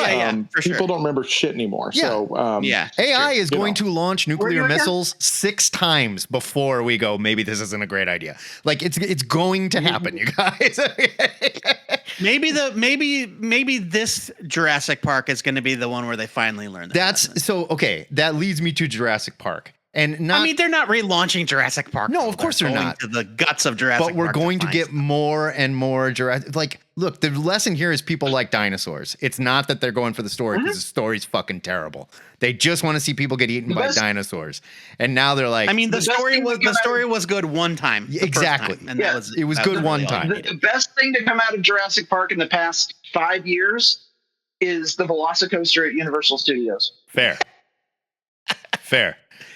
people don't remember shit anymore. Yeah. So AI is going to launch nuclear missiles 6 times before we go, maybe this isn't a great idea. Like it's going to happen, you guys. Maybe this Jurassic Park is going to be the one where they finally learn that. That's so okay. That leads me to Jurassic Park, and not. I mean, they're not relaunching Jurassic Park. No, of course they're not. To the guts of Jurassic Park. But we're going to get more and more Jurassic. Like, look, the lesson here is people like dinosaurs. It's not that they're going for the story because the story's fucking terrible. They just want to see people get eaten by dinosaurs, and now they're like. I mean, the story was good one time. Exactly, time, and it was good one time. The best thing to come out of Jurassic Park in the past 5 years is the Velocicoaster at Universal Studios. Fair.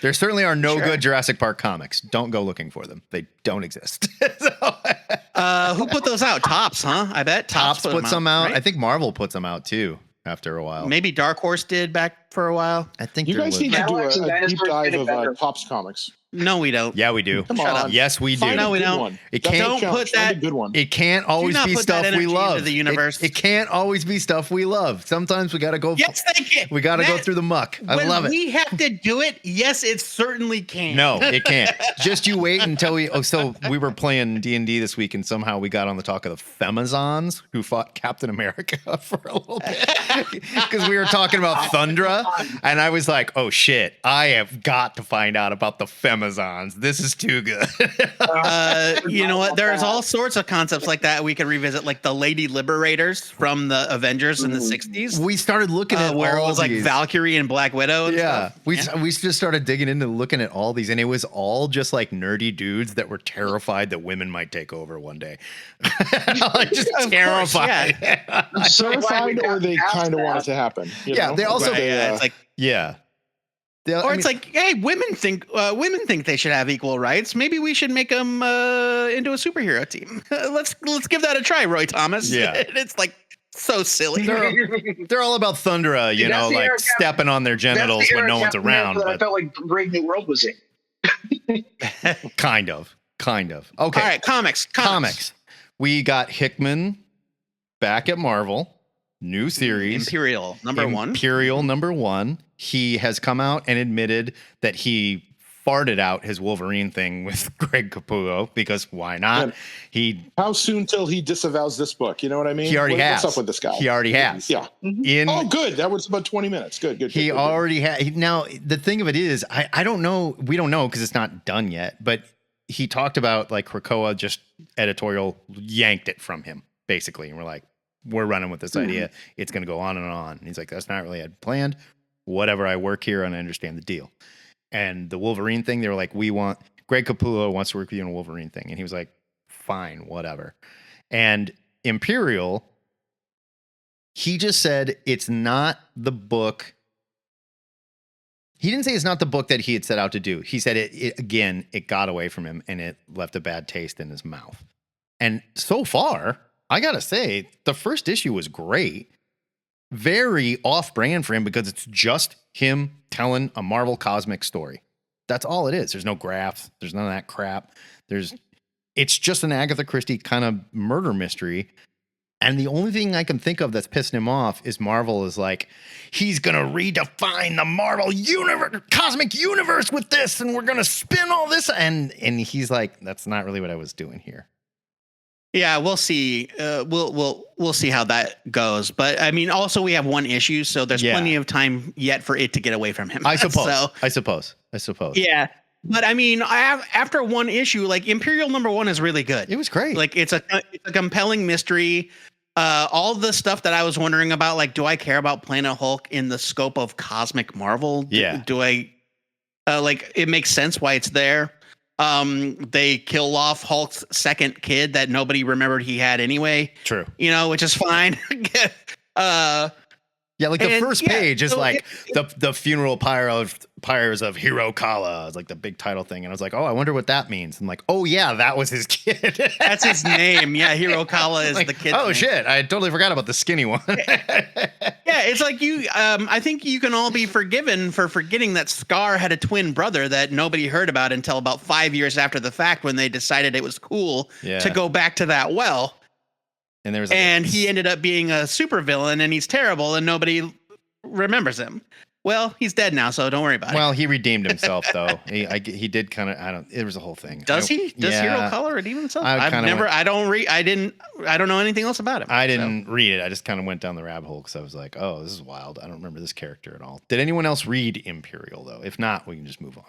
There certainly are no good Jurassic Park comics. Don't go looking for them. They don't exist. Who put those out? Topps, huh? I bet Topps put some out. Right? I think Marvel put some out too after a while. Maybe Dark Horse did back for a while. I think you guys need to do a deep dive of Topps comics. No, we don't. Yeah, we do. Come on. Yes, we do. No, we don't. It can't put that. Good one. It can't always be stuff we love. The universe. It can't always be stuff we love. Sometimes we got to go. Yes, they can. We got to go through the muck. I love it. We have to do it. Yes, it certainly can. No, it can't. Just you wait until we. Oh, so we were playing D&D this week, and somehow we got on the talk of the Femazons who fought Captain America for a little bit because we were talking about Thundra, and I was like, "Oh shit, I have got to find out about the Femazons. This is too good." You know what? There's all sorts of concepts like that we could revisit, like the Lady Liberators from the Avengers in the 60s. We started looking at where it was like these. Valkyrie and Black Widow. And stuff. We just started digging into looking at all these, and it was all just like nerdy dudes that were terrified that women might take over one day. Just terrified. Terrified, or they kind of want it to happen. You know? They also. It's like it's like, hey, women think they should have equal rights. Maybe we should make them into a superhero team. Let's give that a try, Roy Thomas. Yeah, it's like so silly. They're all about Thundra, you know, like stepping on their genitals when no one's around. But I felt like Brave New World was in. Kind of. Okay. All right, comics. We got Hickman back at Marvel. New series. Imperial number one. He has come out and admitted that he farted out his Wolverine thing with Greg Capullo because why not? How soon till he disavows this book? You know what I mean? He already has. What's up with this guy? He already has. Yeah. Good. That was about 20 minutes. Good. He already had. Now, the thing of it is, I don't know. We don't know because it's not done yet, but he talked about like Krakoa just editorial yanked it from him basically. And we're like, we're running with this idea. It's going to go on and on. And he's like, that's not really what I had planned. Whatever, I work here and I understand the deal. And the Wolverine thing, they were like, Greg Capullo wants to work with you on a Wolverine thing. And he was like, fine, whatever. And Imperial, he just said it's not the book. He didn't say it's not the book that he had set out to do. He said it got away from him and it left a bad taste in his mouth. And so far, I got to say, the first issue was great. Very off-brand for him because it's just him telling a Marvel cosmic story. That's all it is. There's no graphs. There's none of that crap. It's just an Agatha Christie kind of murder mystery. And the only thing I can think of that's pissing him off is Marvel is like, he's going to redefine the Marvel universe, cosmic universe with this, and we're going to spin all this. And he's like, that's not really what I was doing here. Yeah, we'll see. We'll see how that goes. But I mean, also we have one issue, so there's plenty of time yet for it to get away from him. I suppose. Yeah. But I mean, after one issue, like Imperial #1 is really good. It was great. Like it's a compelling mystery. All the stuff that I was wondering about, like, do I care about Planet Hulk in the scope of cosmic Marvel? Do I like it makes sense why it's there? They kill off Hulk's second kid that nobody remembered he had anyway. True. Which is fine. Yeah, like the first page is like the funeral pyres of Hiro Kala. It's like the big title thing. And I was like, oh, I wonder what that means. I'm like, oh, yeah, that was his kid. That's his name. Yeah, Hiro Kala is like, the kid. Oh, name. Shit. I totally forgot about the skinny one. Yeah, it's like I think you can all be forgiven for forgetting that Scar had a twin brother that nobody heard about until about 5 years after the fact when they decided it was cool to go back to that well. And he ended up being a supervillain, and he's terrible, and nobody remembers him. Well, he's dead now, so don't worry about it. Well, he redeemed himself, though. He did kind of. It was a whole thing. Does he? Does Hiro Kala redeem himself? I don't know anything else about him. I didn't read it. I just kind of went down the rabbit hole because I was like, oh, this is wild. I don't remember this character at all. Did anyone else read Imperial though? If not, we can just move on.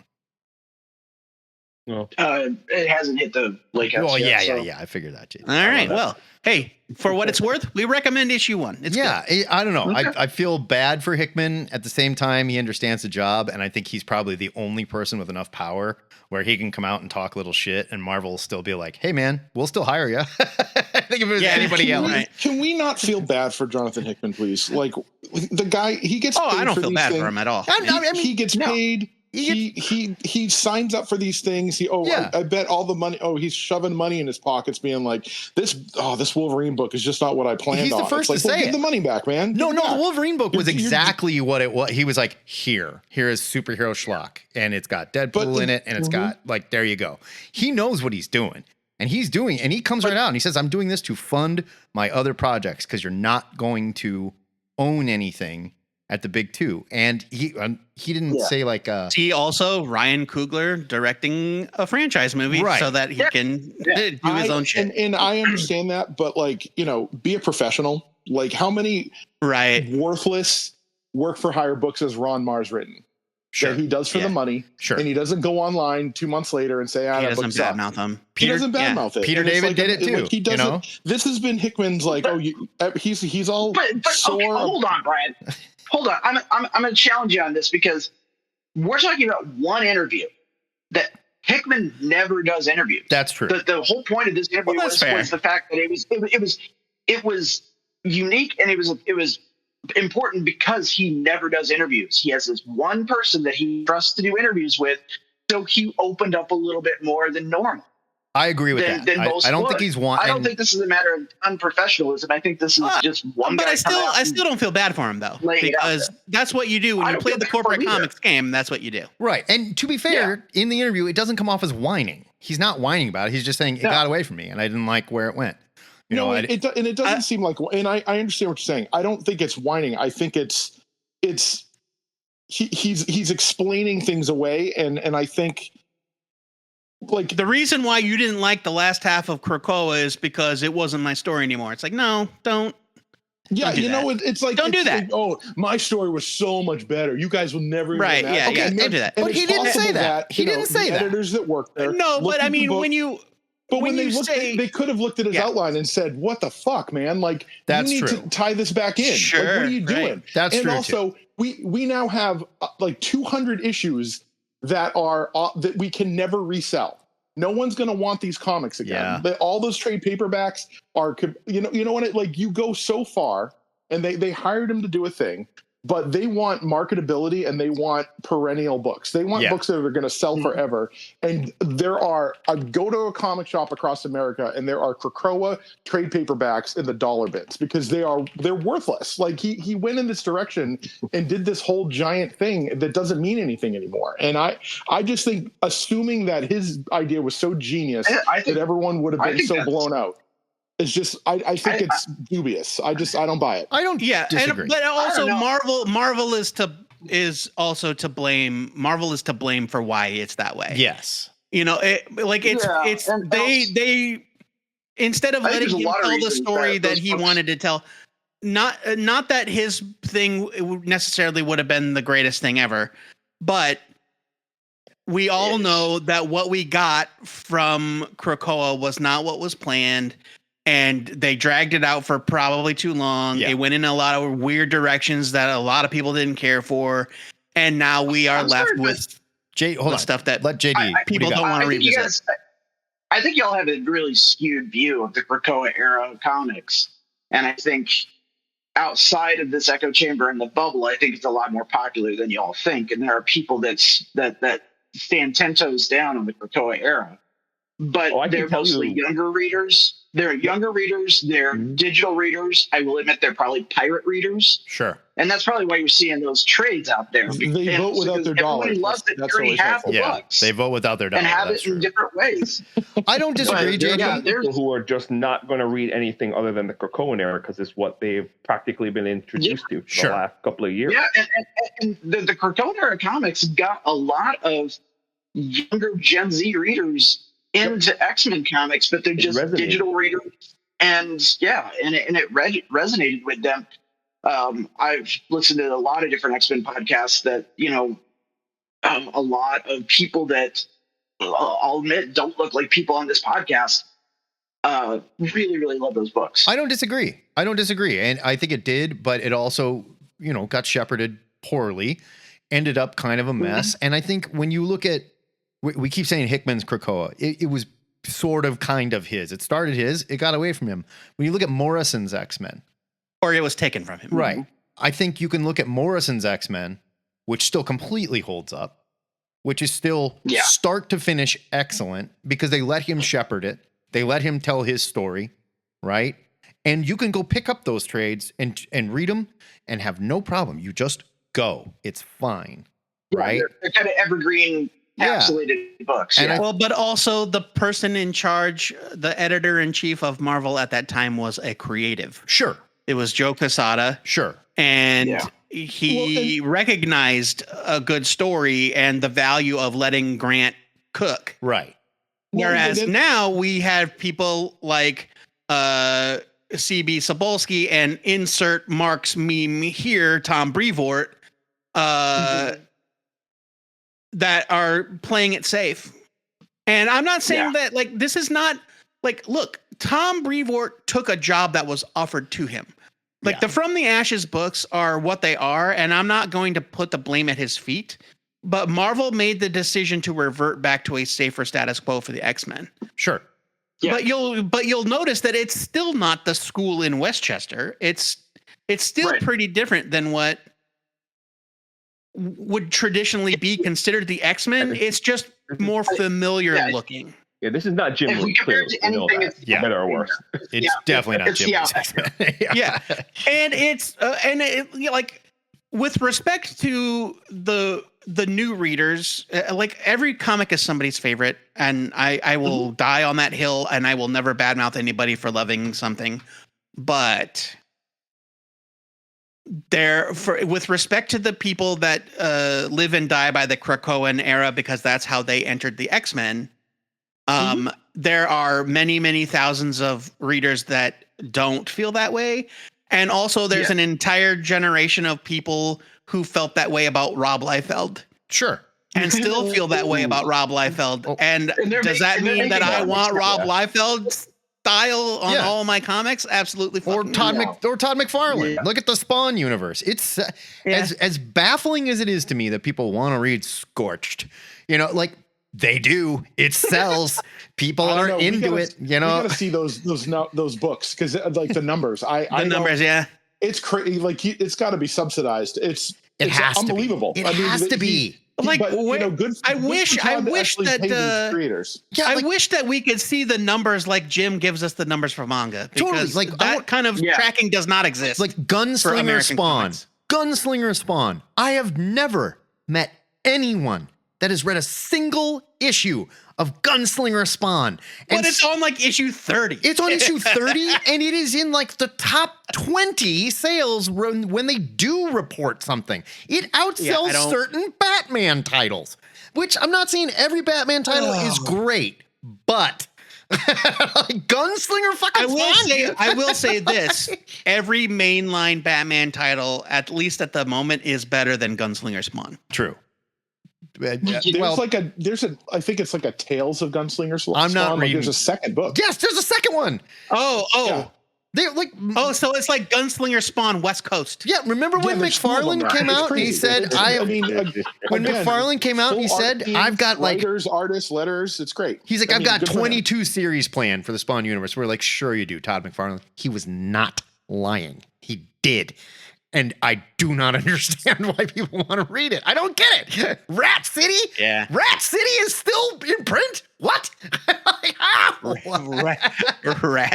No. It hasn't hit the lake house. Oh, yet, yeah. I figured that. All right. Well, hey, for what it's worth, we recommend issue 1. It's good. I don't know. Okay. I feel bad for Hickman. At the same time, he understands the job, and I think he's probably the only person with enough power where he can come out and talk a little shit, and Marvel will still be like, "Hey, man, we'll still hire you." I think if it was anybody else, can we not feel bad for Jonathan Hickman, please? Like the guy, he gets. Oh, I don't feel bad for him at all. I mean, he gets paid. He signs up for these things. I bet all the money. Oh, he's shoving money in his pockets, being like, this Wolverine book is just not what I planned on. He's the first to say give the money back, man. No, the Wolverine book was exactly what it was. He was like, here is superhero schlock, and it's got Deadpool in it, and it's got like, there you go. He knows what he's doing, and he comes right out and he says, I'm doing this to fund my other projects because you're not going to own anything at the big two. And he didn't say like he also Ryan Coogler directing a franchise movie so that he can do his own shit. And I understand that, but like, be a professional. Like how many worthless work for hire books has Ron Mars written? That he does for the money. Sure. And he doesn't go online 2 months later and say, he doesn't badmouth them. He doesn't badmouth it. Peter David did it too. He doesn't. This has been Hickman's like, he's all sore. Okay, hold on, Brian. Hold on. I'm going to challenge you on this because we're talking about one interview that Hickman never does interviews. That's true. The whole point of this interview was the fact that it was unique and it was important because he never does interviews. He has this one person that he trusts to do interviews with, so he opened up a little bit more than normal. I agree with that. I don't think he's I don't think this is a matter of unprofessionalism. I think this is just one. But I still don't feel bad for him though, because that's what you do when you play the corporate comics game. That's what you do, right? And to be fair, in the interview, it doesn't come off as whining. He's not whining about it. He's just saying it got away from me, and I didn't like where it went. It doesn't seem like. And I understand what you're saying. I don't think it's whining. I think it's he's explaining things away, and I think. Like the reason why you didn't like the last half of Krakoa is because it wasn't my story anymore. It's like, no, don't Yeah, it's like don't do that. Like, oh, my story was so much better. You guys will never. Right? Yeah. Okay, don't do that. But he didn't say that. He didn't say that. Editors that work there. No, but I mean, when they looked, they could have looked at his outline and said, "What the fuck, man? Like, that's you need true. to tie this back in. Sure, like, what are you doing?" Right. That's and true. Also, too. we now have like 200 issues that are that we can never resell. No one's going to want these comics again. Yeah. All those trade paperbacks are, you know what? Like, you go so far, and they hired him to do a thing, but they want marketability and they want perennial books. They want books that are going to sell forever. And there are, go to a comic shop across America, and there are Krakoa trade paperbacks in the dollar bins because they're worthless. Like, he went in this direction and did this whole giant thing that doesn't mean anything anymore. And I just think, assuming that his idea was so genius that everyone would have been so blown out. It's just I think it's dubious. I don't buy it. I don't disagree. But also Marvel is also to blame. Marvel is to blame for why it's that way. Yes. They instead of letting him tell the story that he wanted to tell, not that his thing necessarily would have been the greatest thing ever, but we all know that what we got from Krakoa was not what was planned. And they dragged it out for probably too long. Yeah. It went in a lot of weird directions that a lot of people didn't care for. And now we are left with stuff that let JD people don't want to revisit. I think y'all have a really skewed view of the Krakoa era of comics. And I think outside of this echo chamber and the bubble, I think it's a lot more popular than y'all think. And there are people that stand 10 toes down on the Krakoa era. But they're mostly younger readers. They're younger readers. They're digital readers. I will admit they're probably pirate readers. Sure. And that's probably why you're seeing those trades out there. They vote without their dollars. Everybody loves it. That's already have the books. They vote without their dollars. And have it in different ways. I don't disagree, JD. There are people who are just not going to read anything other than the Krakoan era because it's what they've practically been introduced to for the last couple of years. Yeah, and the Krakoan era comics got a lot of younger Gen Z readers into X-Men comics, but they're just digital readers, and it resonated with them. I've listened to a lot of different X-Men podcasts that a lot of people that I'll admit don't look like people on this podcast really, really love those books. I don't disagree, and I think it did, but it also got shepherded poorly, ended up kind of a mess. And I think when you look at, we keep saying Hickman's Krakoa. It was sort of kind of his. It started his. It got away from him. When you look at Morrison's X-Men. Or it was taken from him. Right. Mm-hmm. I think you can look at Morrison's X-Men, which still completely holds up, which is still start to finish excellent because they let him shepherd it. They let him tell his story, right? And you can go pick up those trades and read them and have no problem. You just go. It's fine, right? They're kind of evergreen encapsulated books. And but also the person in charge, the editor-in-chief of Marvel at that time was a creative. Sure. It was Joe Quesada. Sure. And he recognized a good story and the value of letting Grant cook. Right. Whereas now we have people like C.B. Cebulski and insert Mark's meme here, Tom Brevoort, that are playing it safe. And I'm not saying that, like, this is not, like, look, Tom Brevoort took a job that was offered to him. Like, the From the Ashes books are what they are, and I'm not going to put the blame at his feet. But Marvel made the decision to revert back to a safer status quo for the X-Men. Sure. Yeah. But you'll notice that it's still not the school in Westchester. It's still pretty different than what would traditionally be considered the X-Men. It's just more familiar looking. Yeah, this is not Jim Lee. Better or worse. It's definitely not Jim Lee's X-Men. And it's like, with respect to the new readers, like, every comic is somebody's favorite, and I will die on that hill, and I will never badmouth anybody for loving something. But with respect to the people that live and die by the Krakoan era, because that's how they entered the X-Men, there are many, many thousands of readers that don't feel that way. And also, there's an entire generation of people who felt that way about Rob Liefeld. Sure. And still feel that way about Rob Liefeld. And does that mean that I want Rob Liefeld's style on all my comics? Absolutely. Or Todd McFarlane. Yeah. Look at the Spawn universe. It's as baffling as it is to me that people want to read Scorched. You know, like they do. It sells. People are into it. You know, you got to see those books because like the numbers. It's crazy. Like it's got to be subsidized. It's unbelievable. It has to be. Like, but, I wish that creators. I wish that we could see the numbers like Jim gives us the numbers for manga, because that kind of tracking does not exist. Like Gunslinger Spawn. Gunslinger Spawn. I have never met anyone that has read a single issue of Gunslinger Spawn. But it's on like issue 30. It's on issue 30, and it is in like the top 20 sales when they do report something. It outsells certain Batman titles, which I'm not saying every Batman title is great, but Gunslinger fucking Spawn. I will say this. Every mainline Batman title, at least at the moment, is better than Gunslinger Spawn. True. I think it's like a Tales of Gunslinger Spawn. I'm not reading. There's a second book. Yes, there's a second one. Yeah. They're like, so it's like Gunslinger Spawn West Coast. Yeah, remember when McFarlane came out and he said, McFarlane came out and he said, I've got like writers, artists, letters. It's great. He's like, I've got 22 series planned for the Spawn universe. We're like, sure you do, Todd McFarlane. He was not lying. He did. And I do not understand why people want to read it. I don't get it. Rat City? Yeah. Rat City is still in print? What? Rat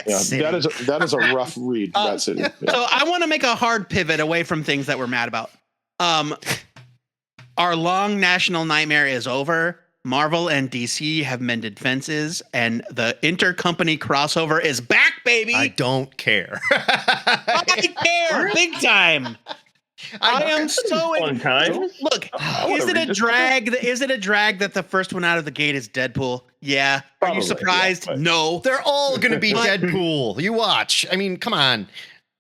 City. That is a rough read, Rat City. Yeah. So I want to make a hard pivot away from things that we're mad about. Our long national nightmare is over. Marvel and DC have mended fences, and the intercompany crossover is back, baby. I don't care. I care big time. I am so look. Is it a drag? Is it a drag that the first one out of the gate is Deadpool? Yeah. Are you surprised? No. They're all going to be Deadpool. You watch. I mean, come on.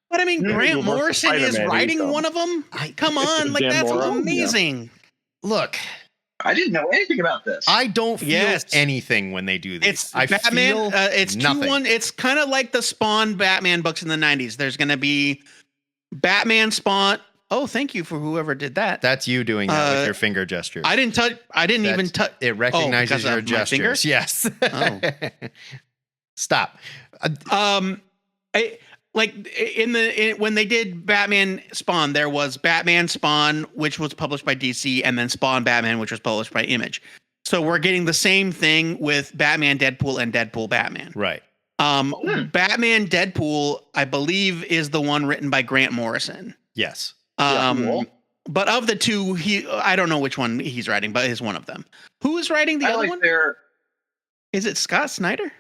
But I mean, Grant Morrison is writing one of them. Come on, like that's amazing. Yeah. Look. I didn't know anything about this. I don't feel anything when they do this. It's Batman. It's nothing. It's kind of like the Spawn Batman books in the 90s. There's going to be Batman Spawn. Oh, thank you for whoever did that. That's you doing that with your finger gestures. I didn't touch. I didn't even touch. It recognizes your gestures. Yes. Oh. Stop. When they did Batman Spawn, there was Batman Spawn, which was published by DC, and then Spawn Batman, which was published by Image. So we're getting the same thing with Batman Deadpool and Deadpool Batman. Right. Batman Deadpool, I believe, is the one written by Grant Morrison. Yes. But of the two, I don't know which one he's writing, but is one of them. Who is writing the other one? Is it Scott Snyder?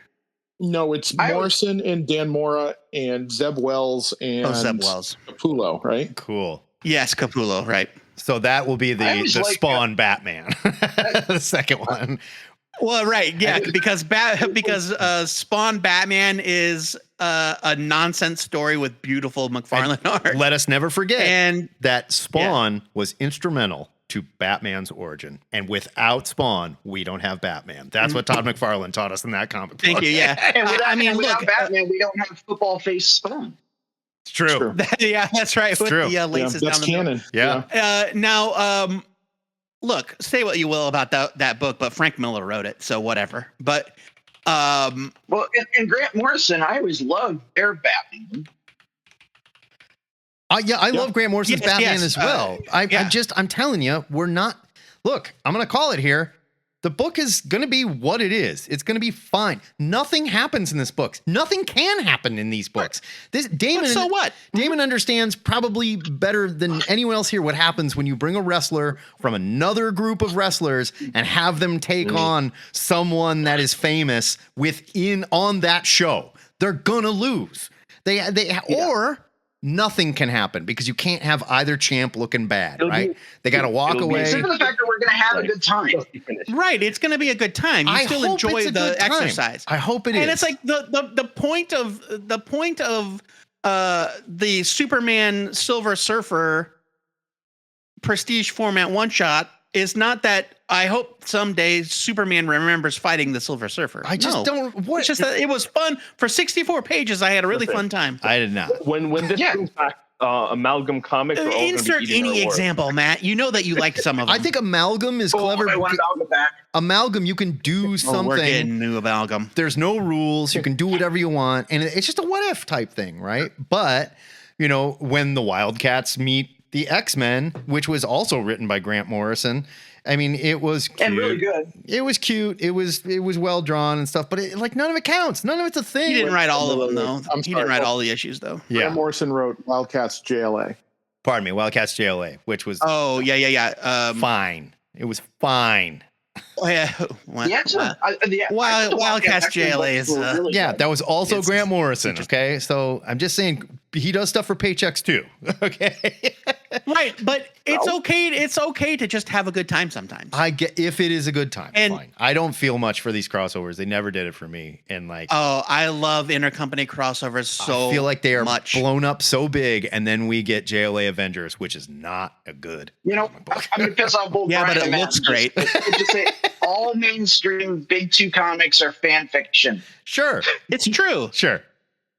No, it's Morrison and Dan Mora and Zeb Wells and Capullo, right? Cool. Yes, Capullo, right. So that will be the Spawn Batman, the second one. Well, right, yeah, because Spawn Batman is a nonsense story with beautiful McFarlane art. Let us never forget that Spawn was instrumental to Batman's origin, and without Spawn, we don't have Batman. That's what Todd McFarlane taught us in that comic book. Thank you. Yeah, and without Batman, we don't have football face Spawn. It's true. Yeah, that's right. It's true. Laces that's down the canon. Yeah. Now, look, say what you will about that book, but Frank Miller wrote it, so whatever. But and Grant Morrison, I always loved their Batman. I love Grant Morrison's Batman as well. I'm telling you, we're not. Look, I'm going to call it here. The book is going to be what it is. It's going to be fine. Nothing happens in this book. Nothing can happen in these books. So what? Damon understands probably better than anyone else here what happens when you bring a wrestler from another group of wrestlers and have them take on someone that is famous on that show. They're going to lose. Or nothing can happen because you can't have either champ looking bad, right? They got to walk away. Except for the fact that we're going to have a good time. Right. It's going to be a good time. You still enjoy the exercise. I hope it is. And it's like the point of the Superman Silver Surfer prestige format one shot is not that I hope someday Superman remembers fighting the Silver Surfer. I just don't. What? It's just that it was fun for 64 pages. I had a really fun time. I did not. When this comes back, Amalgam Comics are all insert any example, Matt. You know that you liked some of them. I think Amalgam is clever. I want Amalgam back. Amalgam, you can do something. We're getting new Amalgam. There's no rules. You can do whatever you want, and it's just a what if type thing, right? But when the Wildcats meet the X-Men, which was also written by Grant Morrison. I mean, it was cute. And really good. It was cute. It was well drawn and stuff, but none of it counts. None of it's a thing. He didn't write all of them, though. He didn't write all the issues, though. Yeah. Grant Morrison wrote Wildcats JLA. Pardon me, Wildcats JLA, which was fine. It was fine. Oh, yeah. Wildcats JLA is really good. That was also Grant Morrison. Okay, so I'm just saying he does stuff for paychecks too. Okay, right, but it's okay. It's okay to just have a good time sometimes. I get if it is a good time. And fine. I don't feel much for these crossovers. They never did it for me. And I love intercompany crossovers so. I feel like they are much blown up so big, and then we get JLA Avengers, which is not a good. I'm gonna piss off both. Yeah, Brian but it and looks Matt. great. Just say all mainstream big two comics are fan fiction. Sure, it's true. Sure.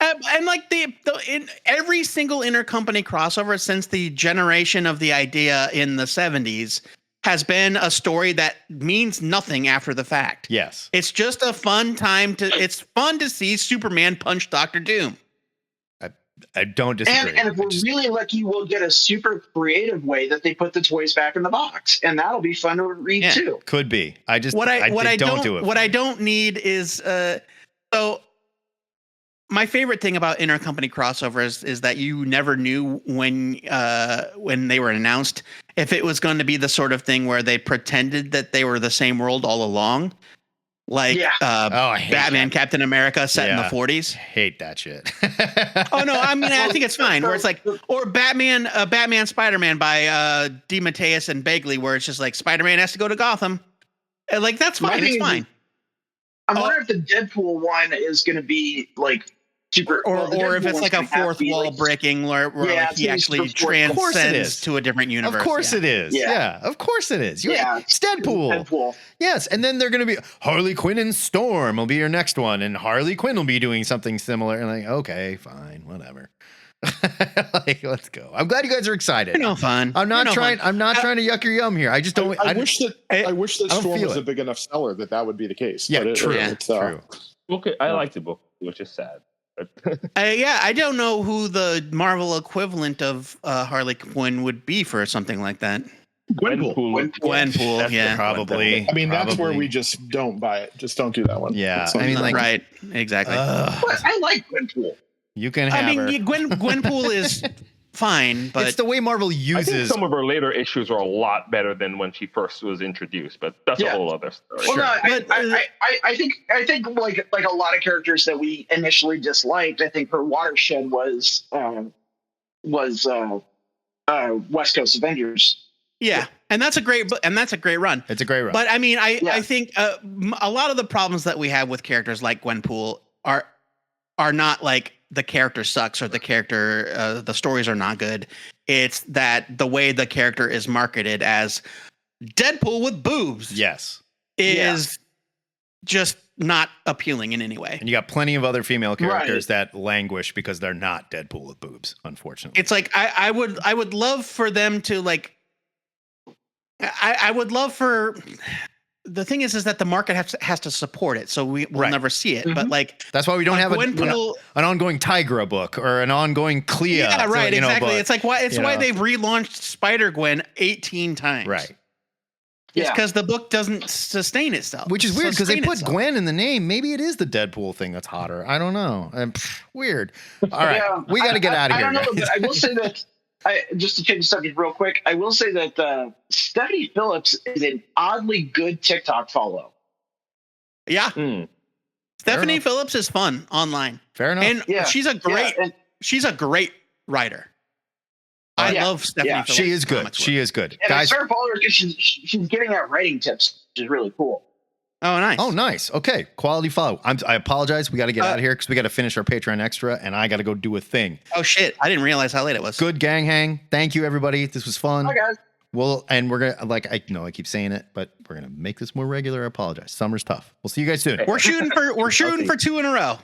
And like in every single intercompany crossover since the generation of the idea in the 70s has been a story that means nothing after the fact. Yes. It's just a fun time it's fun to see Superman punch Dr. Doom. I don't disagree. And if we're really lucky, we'll get a super creative way that they put the toys back in the box, and that'll be fun to read too. Could be. I just what I don't do it. What I don't need is so. My favorite thing about intercompany crossovers is that you never knew when they were announced if it was going to be the sort of thing where they pretended that they were the same world all along, like Batman, Captain America set in the 40s. Hate that shit. Oh no, I mean I think it's fine. Where it's like, or Batman, Spider-Man by DeMatteis and Bagley, where it's just like Spider-Man has to go to Gotham. Like that's fine. It's fine. I wonder if the Deadpool one is going to be like super, or if it's like a fourth wall breaking, where like he actually transcends to a different universe. Of course it is. Yeah, of course it is. It's Deadpool. Yes, and then they're going to be Harley Quinn and Storm will be your next one, and Harley Quinn will be doing something similar. And like, okay, fine, whatever. Let's go. I'm glad you guys are excited. Fun. I'm not trying to yuck your yum here. I just don't. I wish that Storm was a big enough seller that would be the case. Yeah, true. Okay, I like the book, which is sad. I don't know who the Marvel equivalent of Harley Quinn would be for something like that. Gwenpool, yeah, probably. I mean, that's where we just don't buy it. Just don't do that one. Yeah, I mean, right, exactly. I like Gwenpool. You can have her. Gwenpool is fine, but it's the way Marvel uses. I think some of her later issues are a lot better than when she first was introduced, but that's a whole other story. Well, no, I think like a lot of characters that we initially disliked, I think her watershed was West Coast Avengers. Yeah, and that's a great run. It's a great run. But I mean, I think a lot of the problems that we have with characters like Gwenpool are not like the character sucks or the character the stories are not good. It's that the way the character is marketed as Deadpool with boobs is just not appealing in any way. And you got plenty of other female characters that languish because they're not Deadpool with boobs, unfortunately. It's like I would love for them to like I would love for the thing is that the market has to support it, so we'll never see it. Mm-hmm. But like that's why we don't have an ongoing Tigra book or an ongoing Clea. Yeah, right, exactly. It's like why they've relaunched Spider-Gwen 18 times. Right. It's because the book doesn't sustain itself. Which is weird because they put Gwen in the name. Maybe it is the Deadpool thing that's hotter. I don't know. Weird. All right, we got to get out of here. I don't know, but I will say that. Just to change the subject real quick, I will say that Stephanie Phillips is an oddly good TikTok follow. Yeah. Stephanie Phillips is fun online. Fair enough. And she's a great writer. I love Stephanie Phillips. She is good. She is good. And I started following her because she's giving out writing tips, which is really cool. Oh, nice. Oh, nice. Okay. Quality follow. I apologize. We got to get out of here because we got to finish our Patreon extra and I got to go do a thing. Oh, shit. I didn't realize how late it was. Good gang hang. Thank you, everybody. This was fun. Bye, guys. Well, and we're going to, I know I keep saying it, but we're going to make this more regular. I apologize. Summer's tough. We'll see you guys soon. We're shooting for 2 in a row.